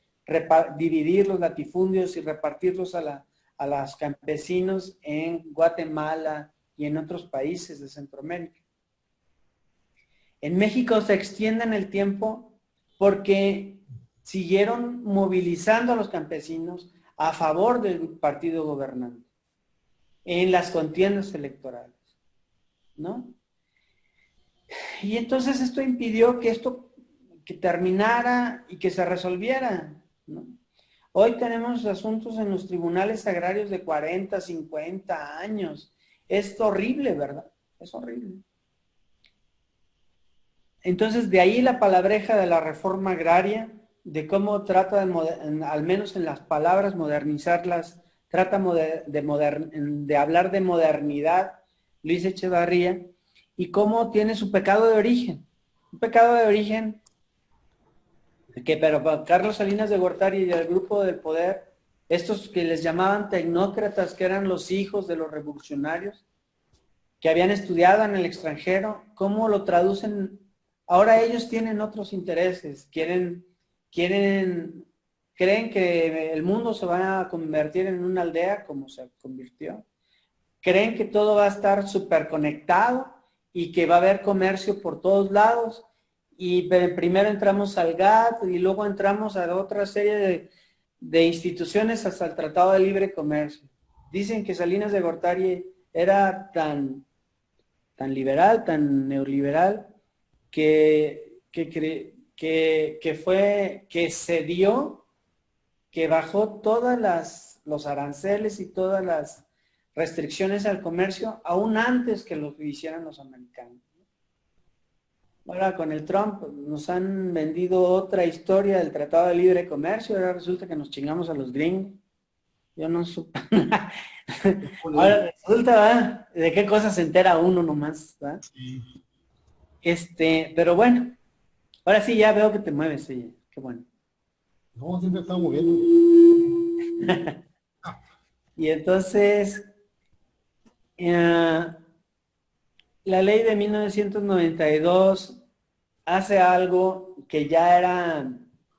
dividir los latifundios y repartirlos a los campesinos en Guatemala y en otros países de Centroamérica. En México se extiende en el tiempo porque siguieron movilizando a los campesinos a favor del partido gobernante en las contiendas electorales, ¿no? Y entonces esto impidió que terminara y que se resolviera, ¿no? Hoy tenemos asuntos en los tribunales agrarios de 40, 50 años. Es horrible, ¿verdad? Es horrible. Entonces, de ahí la palabreja de la reforma agraria, de cómo trata al menos en las palabras, modernizarlas, trata de hablar de modernidad, Luis Echevarría, y cómo tiene su pecado de origen. Un pecado de origen que, pero para Carlos Salinas de Gortari y el grupo del poder, estos que les llamaban tecnócratas, que eran los hijos de los revolucionarios, que habían estudiado en el extranjero, ¿cómo lo traducen? Ahora ellos tienen otros intereses, creen que el mundo se va a convertir en una aldea como se convirtió. Creen que todo va a estar súper conectado y que va a haber comercio por todos lados. Y primero entramos al GATT y luego entramos a otra serie de instituciones hasta el Tratado de Libre Comercio. Dicen que Salinas de Gortari era tan liberal, tan neoliberal, que cedió, que bajó todas los aranceles y todas las restricciones al comercio, aún antes que lo hicieran los americanos. Ahora con el Trump nos han vendido otra historia del Tratado de Libre Comercio, ahora resulta que nos chingamos a los gringos. Yo no supe. Ahora resulta, ¿verdad? ¿De qué cosas se entera uno nomás? ¿verdad? Sí. Pero bueno, ahora sí ya veo que te mueves, sí, qué bueno. No, siempre estaba moviendo. Y entonces, la ley de 1992 hace algo que ya era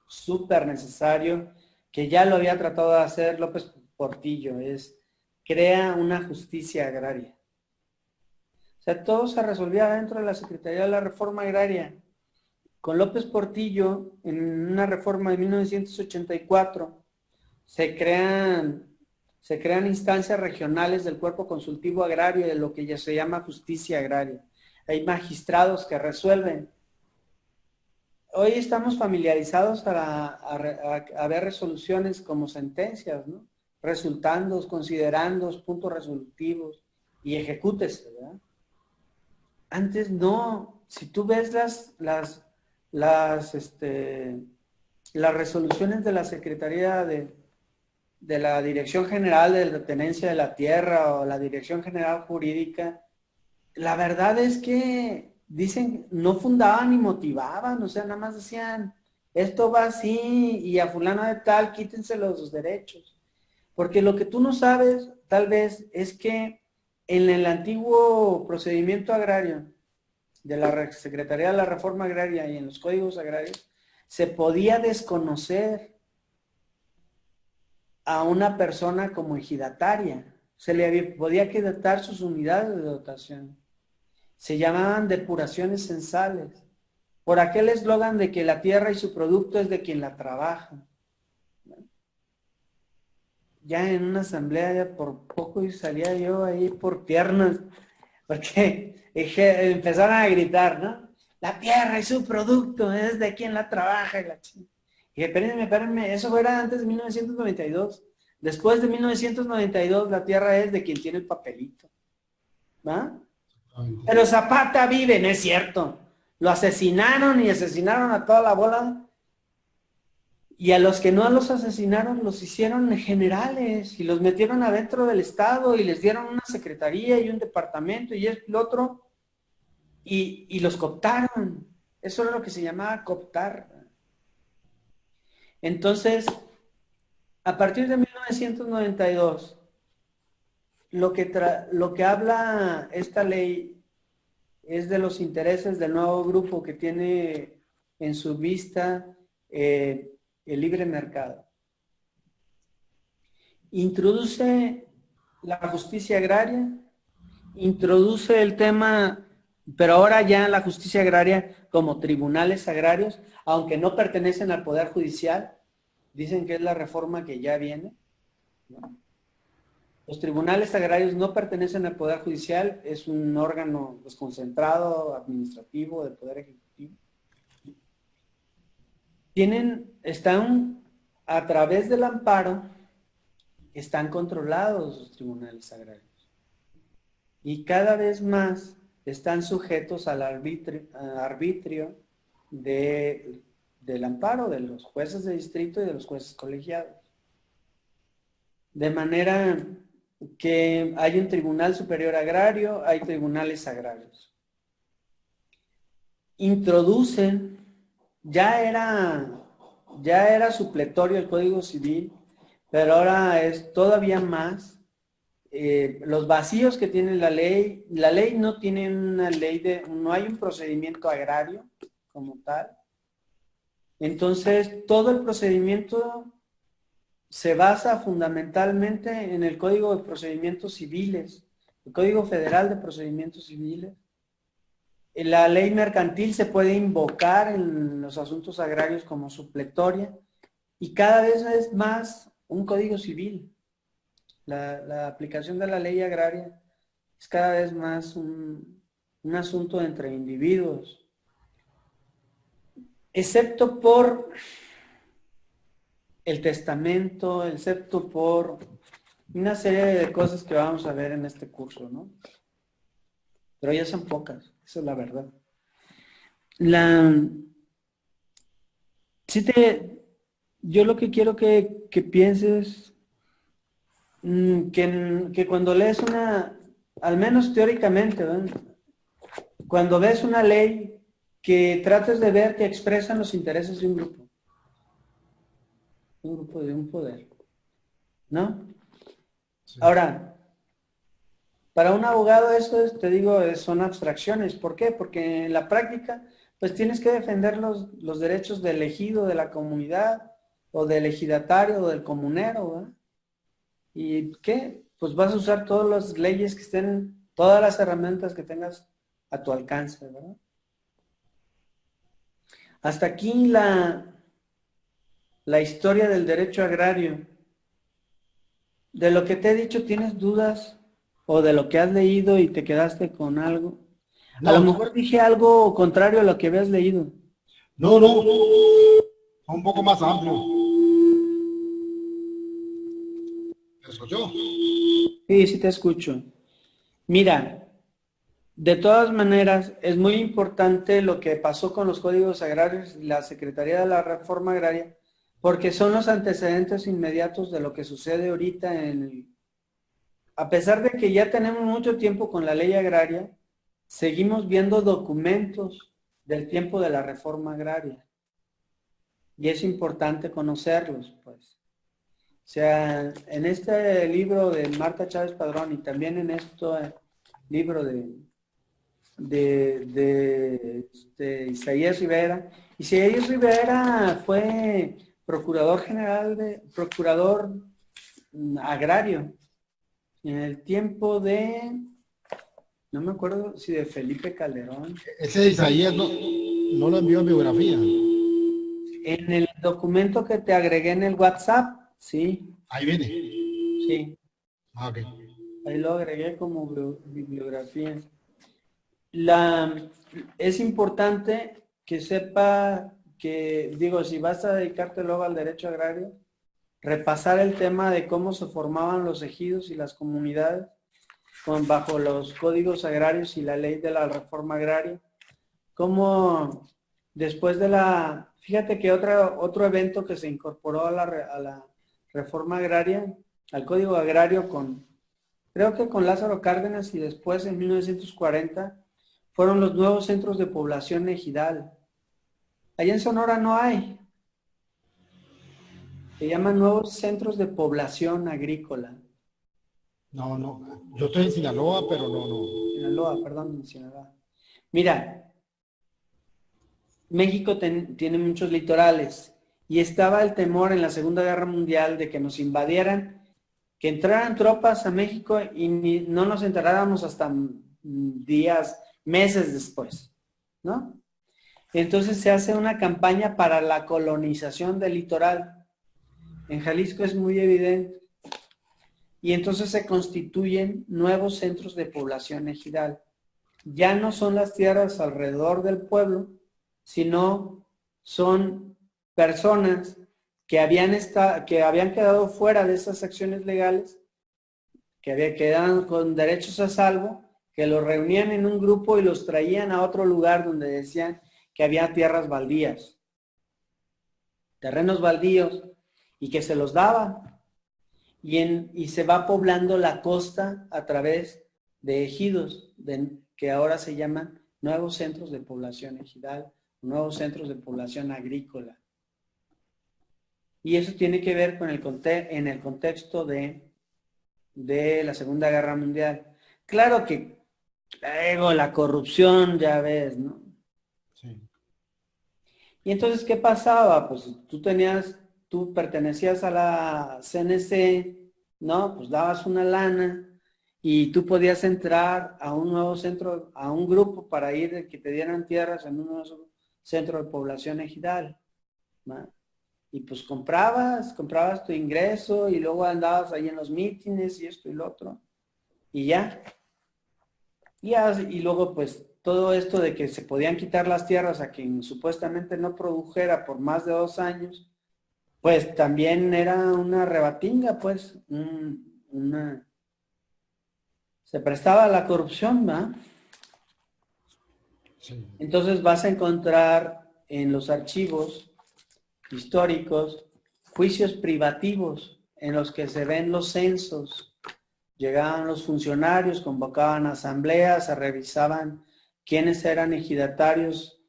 súper necesario, que ya lo había tratado de hacer López Portillo, crea una justicia agraria. O sea, todo se resolvía dentro de la Secretaría de la Reforma Agraria. Con López Portillo, en una reforma de 1984, se crean instancias regionales del cuerpo consultivo agrario, de lo que ya se llama justicia agraria. Hay magistrados que resuelven. Hoy estamos familiarizados a ver resoluciones como sentencias, ¿no? Resultandos, considerandos, puntos resolutivos y ejecútese, ¿verdad? Antes no. Si tú ves las resoluciones de la Secretaría de la Dirección General de la Tenencia de la Tierra o la Dirección General Jurídica, la verdad es que dicen, no fundaban ni motivaban, o sea, nada más decían, esto va así y a fulano de tal, quítense los derechos. Porque lo que tú no sabes, tal vez, es que en el antiguo procedimiento agrario de la Secretaría de la Reforma Agraria y en los códigos agrarios, se podía desconocer a una persona como ejidataria. Se le podía quitar sus unidades de dotación. Se llamaban depuraciones censales, por aquel eslogan de que la tierra y su producto es de quien la trabaja. Ya en una asamblea, ya por poco y salía yo ahí por piernas, porque empezaron a gritar, ¿no? La tierra y su producto es de quien la trabaja. Y dije, espérenme, eso era antes de 1992. Después de 1992, la tierra es de quien tiene el papelito. ¿Va? Pero Zapata vive, no es cierto. Lo asesinaron y asesinaron a toda la bola. Y a los que no los asesinaron los hicieron generales y los metieron adentro del Estado y les dieron una secretaría y un departamento y el otro y los cooptaron. Eso era lo que se llamaba cooptar. Entonces, a partir de 1992, lo que habla esta ley es de los intereses del nuevo grupo que tiene en su vista el libre mercado. Introduce la justicia agraria, introduce el tema, pero ahora ya la justicia agraria como tribunales agrarios, aunque no pertenecen al Poder Judicial, dicen que es la reforma que ya viene, ¿no? Los tribunales agrarios no pertenecen al Poder Judicial, es un órgano desconcentrado, administrativo, del Poder Ejecutivo. Están a través del amparo, están controlados los tribunales agrarios. Y cada vez más están sujetos al arbitrio del amparo de los jueces de distrito y de los jueces colegiados. De manera que hay un tribunal superior agrario, hay tribunales agrarios. introducen, ya era supletorio el Código Civil, pero ahora es todavía más. Los vacíos que tiene la ley no tiene una ley no hay un procedimiento agrario como tal. Entonces, todo el procedimiento se basa fundamentalmente en el Código de Procedimientos Civiles, el Código Federal de Procedimientos Civiles. La ley mercantil se puede invocar en los asuntos agrarios como supletoria y cada vez es más un Código Civil. La aplicación de la ley agraria es cada vez más un asunto entre individuos, excepto por el testamento, excepto por una serie de cosas que vamos a ver en este curso, ¿no? Pero ya son pocas, esa es la verdad. Yo lo que quiero que pienses, que cuando lees al menos teóricamente, ¿verdad? Cuando ves una ley, que trates de ver que expresan los intereses de un grupo de un poder, ¿no? Sí. Ahora, para un abogado eso te digo, son abstracciones. ¿Por qué? Porque en la práctica, pues tienes que defender los derechos del ejido, de la comunidad, o del ejidatario, o del comunero, ¿verdad? ¿Y qué? Pues vas a usar todas las leyes que estén, todas las herramientas que tengas a tu alcance, ¿verdad? Hasta aquí la historia del derecho agrario. De lo que te he dicho, ¿tienes dudas? ¿O de lo que has leído y te quedaste con algo? No, a lo mejor dije algo contrario a lo que habías leído. No, un poco más amplio. ¿Me escuchó? Sí te escucho. Mira, de todas maneras, es muy importante lo que pasó con los códigos agrarios y la Secretaría de la Reforma Agraria, porque son los antecedentes inmediatos de lo que sucede ahorita a pesar de que ya tenemos mucho tiempo con la ley agraria, seguimos viendo documentos del tiempo de la reforma agraria. Y es importante conocerlos, pues. O sea, en este libro de Marta Chávez Padrón y también en este libro de Isaías Rivera. Isaías Rivera fue procurador agrario en el tiempo no me acuerdo si de Felipe Calderón. Ese Isaías no lo envió en biografía. En el documento que te agregué en el WhatsApp, sí. Ahí viene. Sí. Ok. Ahí lo agregué como bibliografía. Es importante que sepa que, digo, si vas a dedicarte luego al derecho agrario, repasar el tema de cómo se formaban los ejidos y las comunidades bajo los códigos agrarios y la ley de la reforma agraria. Cómo después fíjate que otro evento que se incorporó a la reforma agraria, al código agrario creo que con Lázaro Cárdenas y después en 1940, fueron los nuevos centros de población ejidal. Allá en Sonora no hay. Se llaman nuevos centros de población agrícola. No. Yo estoy en Sinaloa, pero no. Sinaloa, perdón, en Sinaloa. Mira, México tiene muchos litorales y estaba el temor en la Segunda Guerra Mundial de que nos invadieran, que entraran tropas a México y no nos enteráramos hasta meses después, ¿no? Entonces se hace una campaña para la colonización del litoral. En Jalisco es muy evidente. Y entonces se constituyen nuevos centros de población ejidal. Ya no son las tierras alrededor del pueblo, sino son personas que habían quedado fuera de esas acciones legales, que habían quedado con derechos a salvo, que los reunían en un grupo y los traían a otro lugar donde decían que había tierras baldías, terrenos baldíos, y que se los daban. Y se va poblando la costa a través de ejidos, que ahora se llaman nuevos centros de población ejidal, nuevos centros de población agrícola. Y eso tiene que ver con en el contexto de la Segunda Guerra Mundial. Claro que luego la corrupción, ya ves, ¿no? Sí. Y entonces, ¿qué pasaba? Pues tú pertenecías a la CNC, ¿no? Pues dabas una lana y tú podías entrar a un nuevo centro, a un grupo para ir que te dieran tierras en un nuevo centro de población ejidal, ¿no? Y pues comprabas tu ingreso y luego andabas ahí en los mítines y esto y lo otro. Y ya. Y luego pues todo esto de que se podían quitar las tierras a quien supuestamente no produjera por más de 2 años, pues también era una rebatinga, pues, se prestaba a la corrupción, ¿va? Sí. Entonces vas a encontrar en los archivos históricos juicios privativos en los que se ven los censos. Llegaban los funcionarios, convocaban asambleas, se revisaban quiénes eran ejidatarios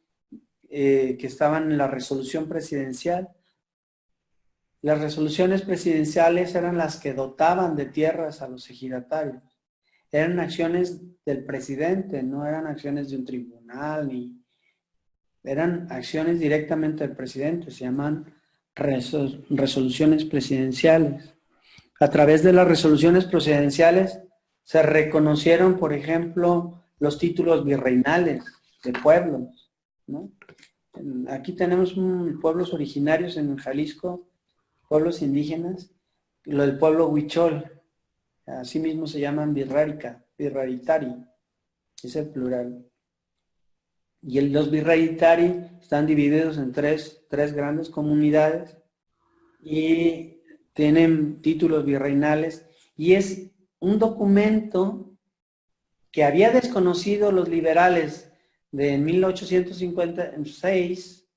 que estaban en la resolución presidencial. Las resoluciones presidenciales eran las que dotaban de tierras a los ejidatarios. Eran acciones del presidente, no eran acciones de un tribunal, ni eran acciones directamente del presidente, se llaman resoluciones presidenciales. A través de las resoluciones presidenciales se reconocieron, por ejemplo, los títulos virreinales de pueblos, ¿no? Aquí tenemos pueblos originarios en Jalisco, pueblos indígenas, lo del pueblo huichol, así mismo se llaman virraritari, es el plural. Y los virraritari están divididos en tres grandes comunidades y tienen títulos virreinales y es un documento que había desconocido los liberales de 1856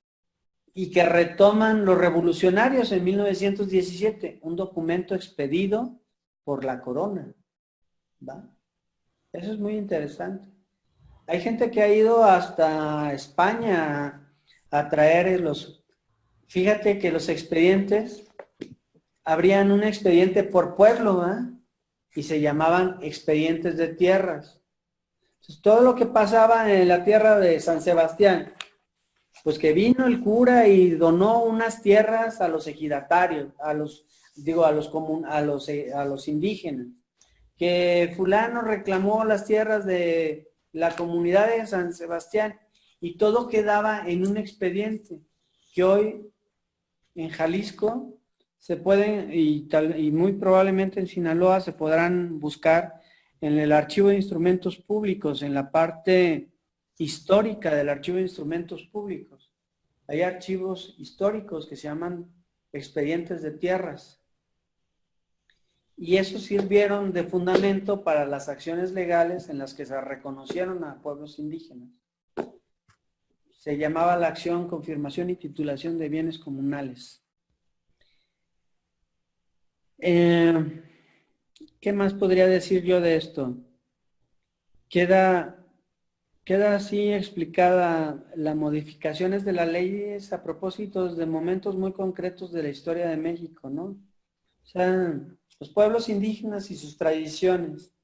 y que retoman los revolucionarios en 1917, un documento expedido por la corona, ¿va? Eso es muy interesante. Hay gente que ha ido hasta España a traer fíjate que los expedientes, abrían un expediente por pueblo, ¿va? Y se llamaban expedientes de tierras. Entonces, todo lo que pasaba en la tierra de San Sebastián, pues que vino el cura y donó unas tierras a los ejidatarios, a los indígenas. Que fulano reclamó las tierras de la comunidad de San Sebastián y todo quedaba en un expediente que hoy en Jalisco se pueden, y muy probablemente en Sinaloa se podrán buscar en el archivo de instrumentos públicos, en la parte histórica del archivo de instrumentos públicos. Hay archivos históricos que se llaman expedientes de tierras. Y eso sirvieron de fundamento para las acciones legales en las que se reconocieron a pueblos indígenas. Se llamaba la acción confirmación y titulación de bienes comunales. ¿Qué más podría decir yo de esto? Queda así explicada las modificaciones de las leyes a propósito de momentos muy concretos de la historia de México, ¿no? O sea, los pueblos indígenas y sus tradiciones.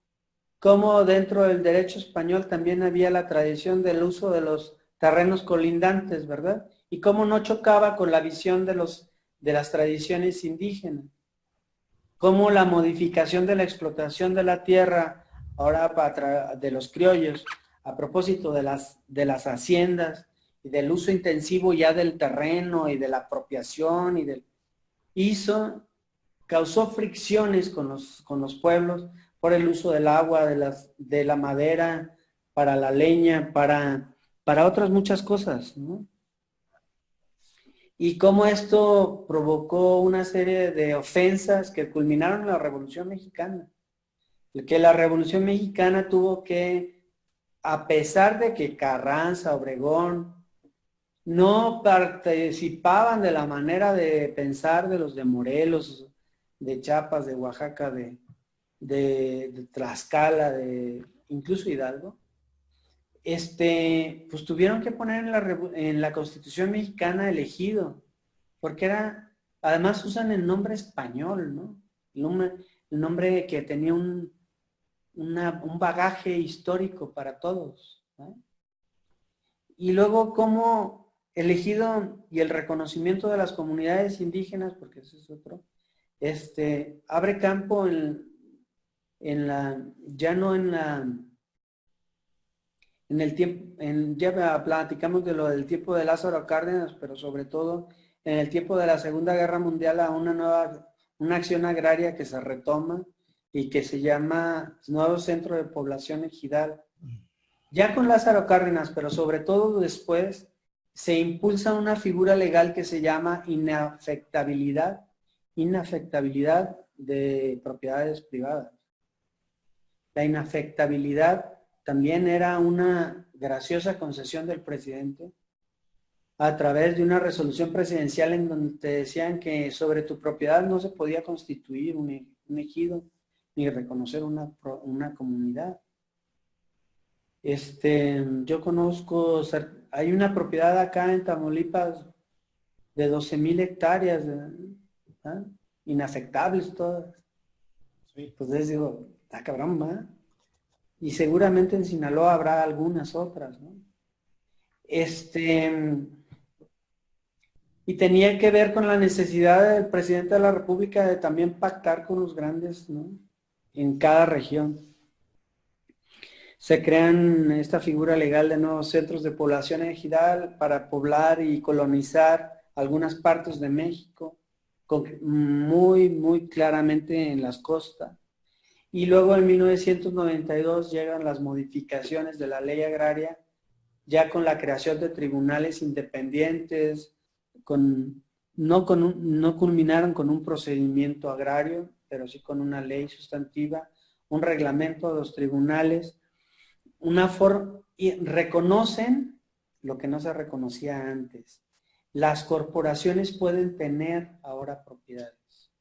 Como dentro del derecho español también había la tradición del uso de los terrenos colindantes, ¿verdad? Y cómo no chocaba con la visión de las tradiciones indígenas. Cómo la modificación de la explotación de la tierra, ahora de los criollos, a propósito de las haciendas y del uso intensivo ya del terreno y de la apropiación causó fricciones con los pueblos por el uso del agua, de la madera, para la leña, para otras muchas cosas, ¿no? Y cómo esto provocó una serie de ofensas que culminaron en la Revolución Mexicana. Que la Revolución Mexicana tuvo que, a pesar de que Carranza, Obregón, no participaban de la manera de pensar de los de Morelos, de Chiapas, de Oaxaca, de Tlaxcala, incluso Hidalgo, pues tuvieron que poner en la Constitución mexicana el ejido, porque además usan el nombre español, ¿no? El nombre que tenía un bagaje histórico para todos, ¿no? Y luego cómo el ejido y el reconocimiento de las comunidades indígenas, porque ese es otro, abre campo ya no en el tiempo, ya platicamos de lo del tiempo de Lázaro Cárdenas, pero sobre todo en el tiempo de la Segunda Guerra Mundial a una acción agraria que se retoma y que se llama Nuevo Centro de Población Ejidal. Ya con Lázaro Cárdenas, pero sobre todo después, se impulsa una figura legal que se llama inafectabilidad de propiedades privadas. La inafectabilidad también era una graciosa concesión del presidente a través de una resolución presidencial en donde te decían que sobre tu propiedad no se podía constituir un ejido ni reconocer una comunidad. Yo conozco, hay una propiedad acá en Tamaulipas de 12,000 hectáreas, ¿ah? Inafectables todas. Sí. Entonces digo, cabrón, ¿va? Y seguramente en Sinaloa habrá algunas otras, ¿no? Y tenía que ver con la necesidad del presidente de la República de también pactar con los grandes, ¿no? En cada región. Se crean esta figura legal de nuevos centros de población ejidal para poblar y colonizar algunas partes de México, muy, muy claramente en las costas. Y luego en 1992 llegan las modificaciones de la ley agraria, ya con la creación de tribunales independientes, no culminaron con un procedimiento agrario, pero sí con una ley sustantiva, un reglamento de los tribunales, y reconocen lo que no se reconocía antes. Las corporaciones pueden tener ahora propiedades.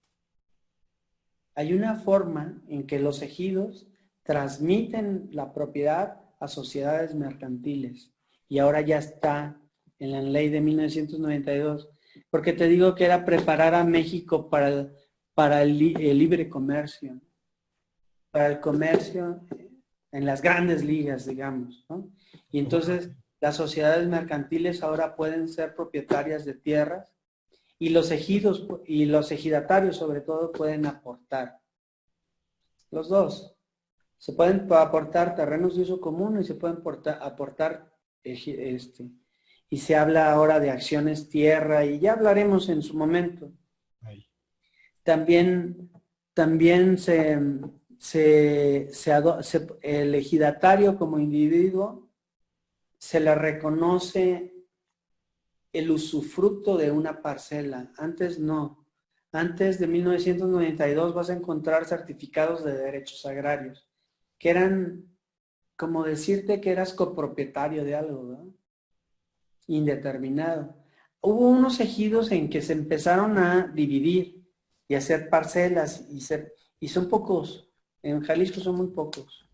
Hay una forma en que los ejidos transmiten la propiedad a sociedades mercantiles y ahora ya está en la ley de 1992, porque te digo que era preparar a México para el libre comercio, para el comercio en las grandes ligas, digamos, ¿no? Y entonces las sociedades mercantiles ahora pueden ser propietarias de tierras y los ejidos y los ejidatarios sobre todo pueden aportar. Los dos. Se pueden aportar terrenos de uso común y se pueden aportar y se habla ahora de acciones tierra y ya hablaremos en su momento. También el ejidatario como individuo se le reconoce el usufructo de una parcela. Antes no. Antes de 1992 vas a encontrar certificados de derechos agrarios, que eran como decirte que eras copropietario de algo, ¿no? Indeterminado. Hubo unos ejidos en que se empezaron a dividir y hacer parcelas y son pocos. En Jalisco son muy pocos.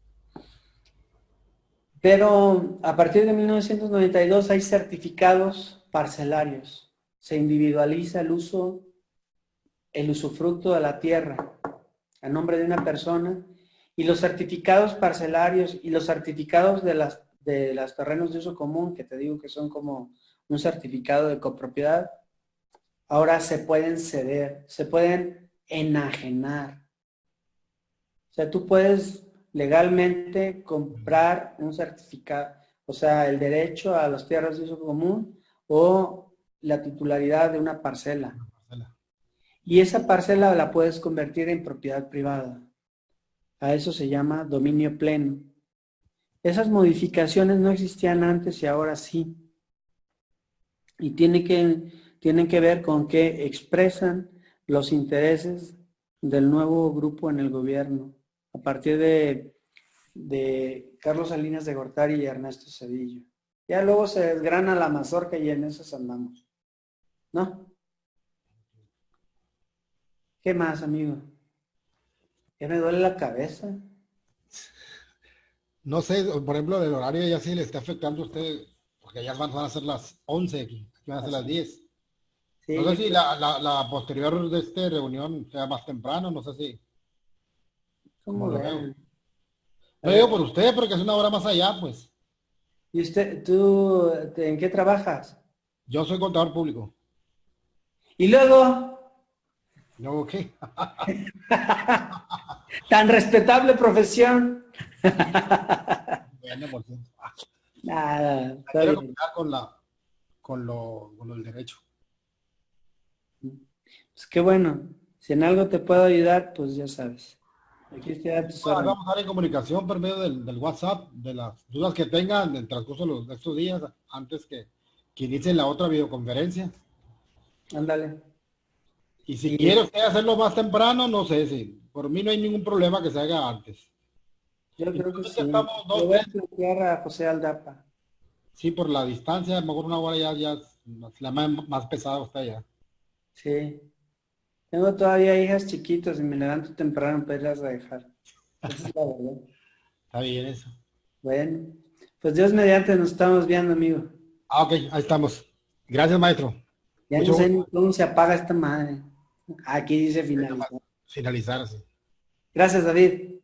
Pero a partir de 1992 hay certificados parcelarios. Se individualiza el usufructo de la tierra a nombre de una persona y los certificados parcelarios y los certificados de las terrenos de uso común, que te digo que son como un certificado de copropiedad, ahora se pueden ceder, se pueden enajenar. O sea, tú puedes legalmente comprar un certificado, o sea, el derecho a las tierras de uso común o la titularidad de una parcela. Y esa parcela la puedes convertir en propiedad privada. A eso se llama dominio pleno. Esas modificaciones no existían antes y ahora sí. Y tienen que ver con que expresan los intereses del nuevo grupo en el gobierno, a partir de Carlos Salinas de Gortari y Ernesto Zedillo. Ya luego se desgrana la mazorca y en eso andamos. ¿No? ¿Qué más, amigo? Ya me duele la cabeza. No sé, por ejemplo, el horario ya sí le está afectando a usted, porque ya van a ser las 11 aquí, aquí van a ser las 10. No Sí, sé yo si creo, la posterior de esta reunión sea más temprano, no sé si, cómo ¿cómo lo veo. ven? A Lo digo por ver, usted, porque es una hora más allá, pues. ¿y usted, tú, en qué trabajas? Yo soy contador público. Y luego, ¿Yo qué? tan respetable profesión. Bueno, por cierto. Nada, La está quiero bien. combinar con lo del derecho. Pues qué bueno. Si en algo te puedo ayudar, pues ya sabes. Aquí estoy a tus Ahí órdenes. vamos a estar en comunicación por medio del WhatsApp, de las dudas que tengan en el transcurso de estos días, antes que inicie la otra videoconferencia. Ándale. Y si quiere Y usted hacerlo más temprano, no sé si. Por mí no hay ningún problema que se haga antes. yo creo que Simplemente sí. estamos Le dos, voy a tres, plantear a José Aldapa. sí, por la distancia, a lo mejor una hora ya es la más pesada usted ya. Sí. Tengo todavía hijas chiquitas y me levanto temprano para irlas a dejar. Esa es la verdad. Está bien eso. Bueno, pues Dios mediante nos estamos viendo, amigo. Ah, ok, ahí estamos. Gracias, maestro. Ya no Mucho sé gusto. ni cómo se apaga esta madre. Aquí dice Ahí nomás finalizar. finalizar así. Gracias, David.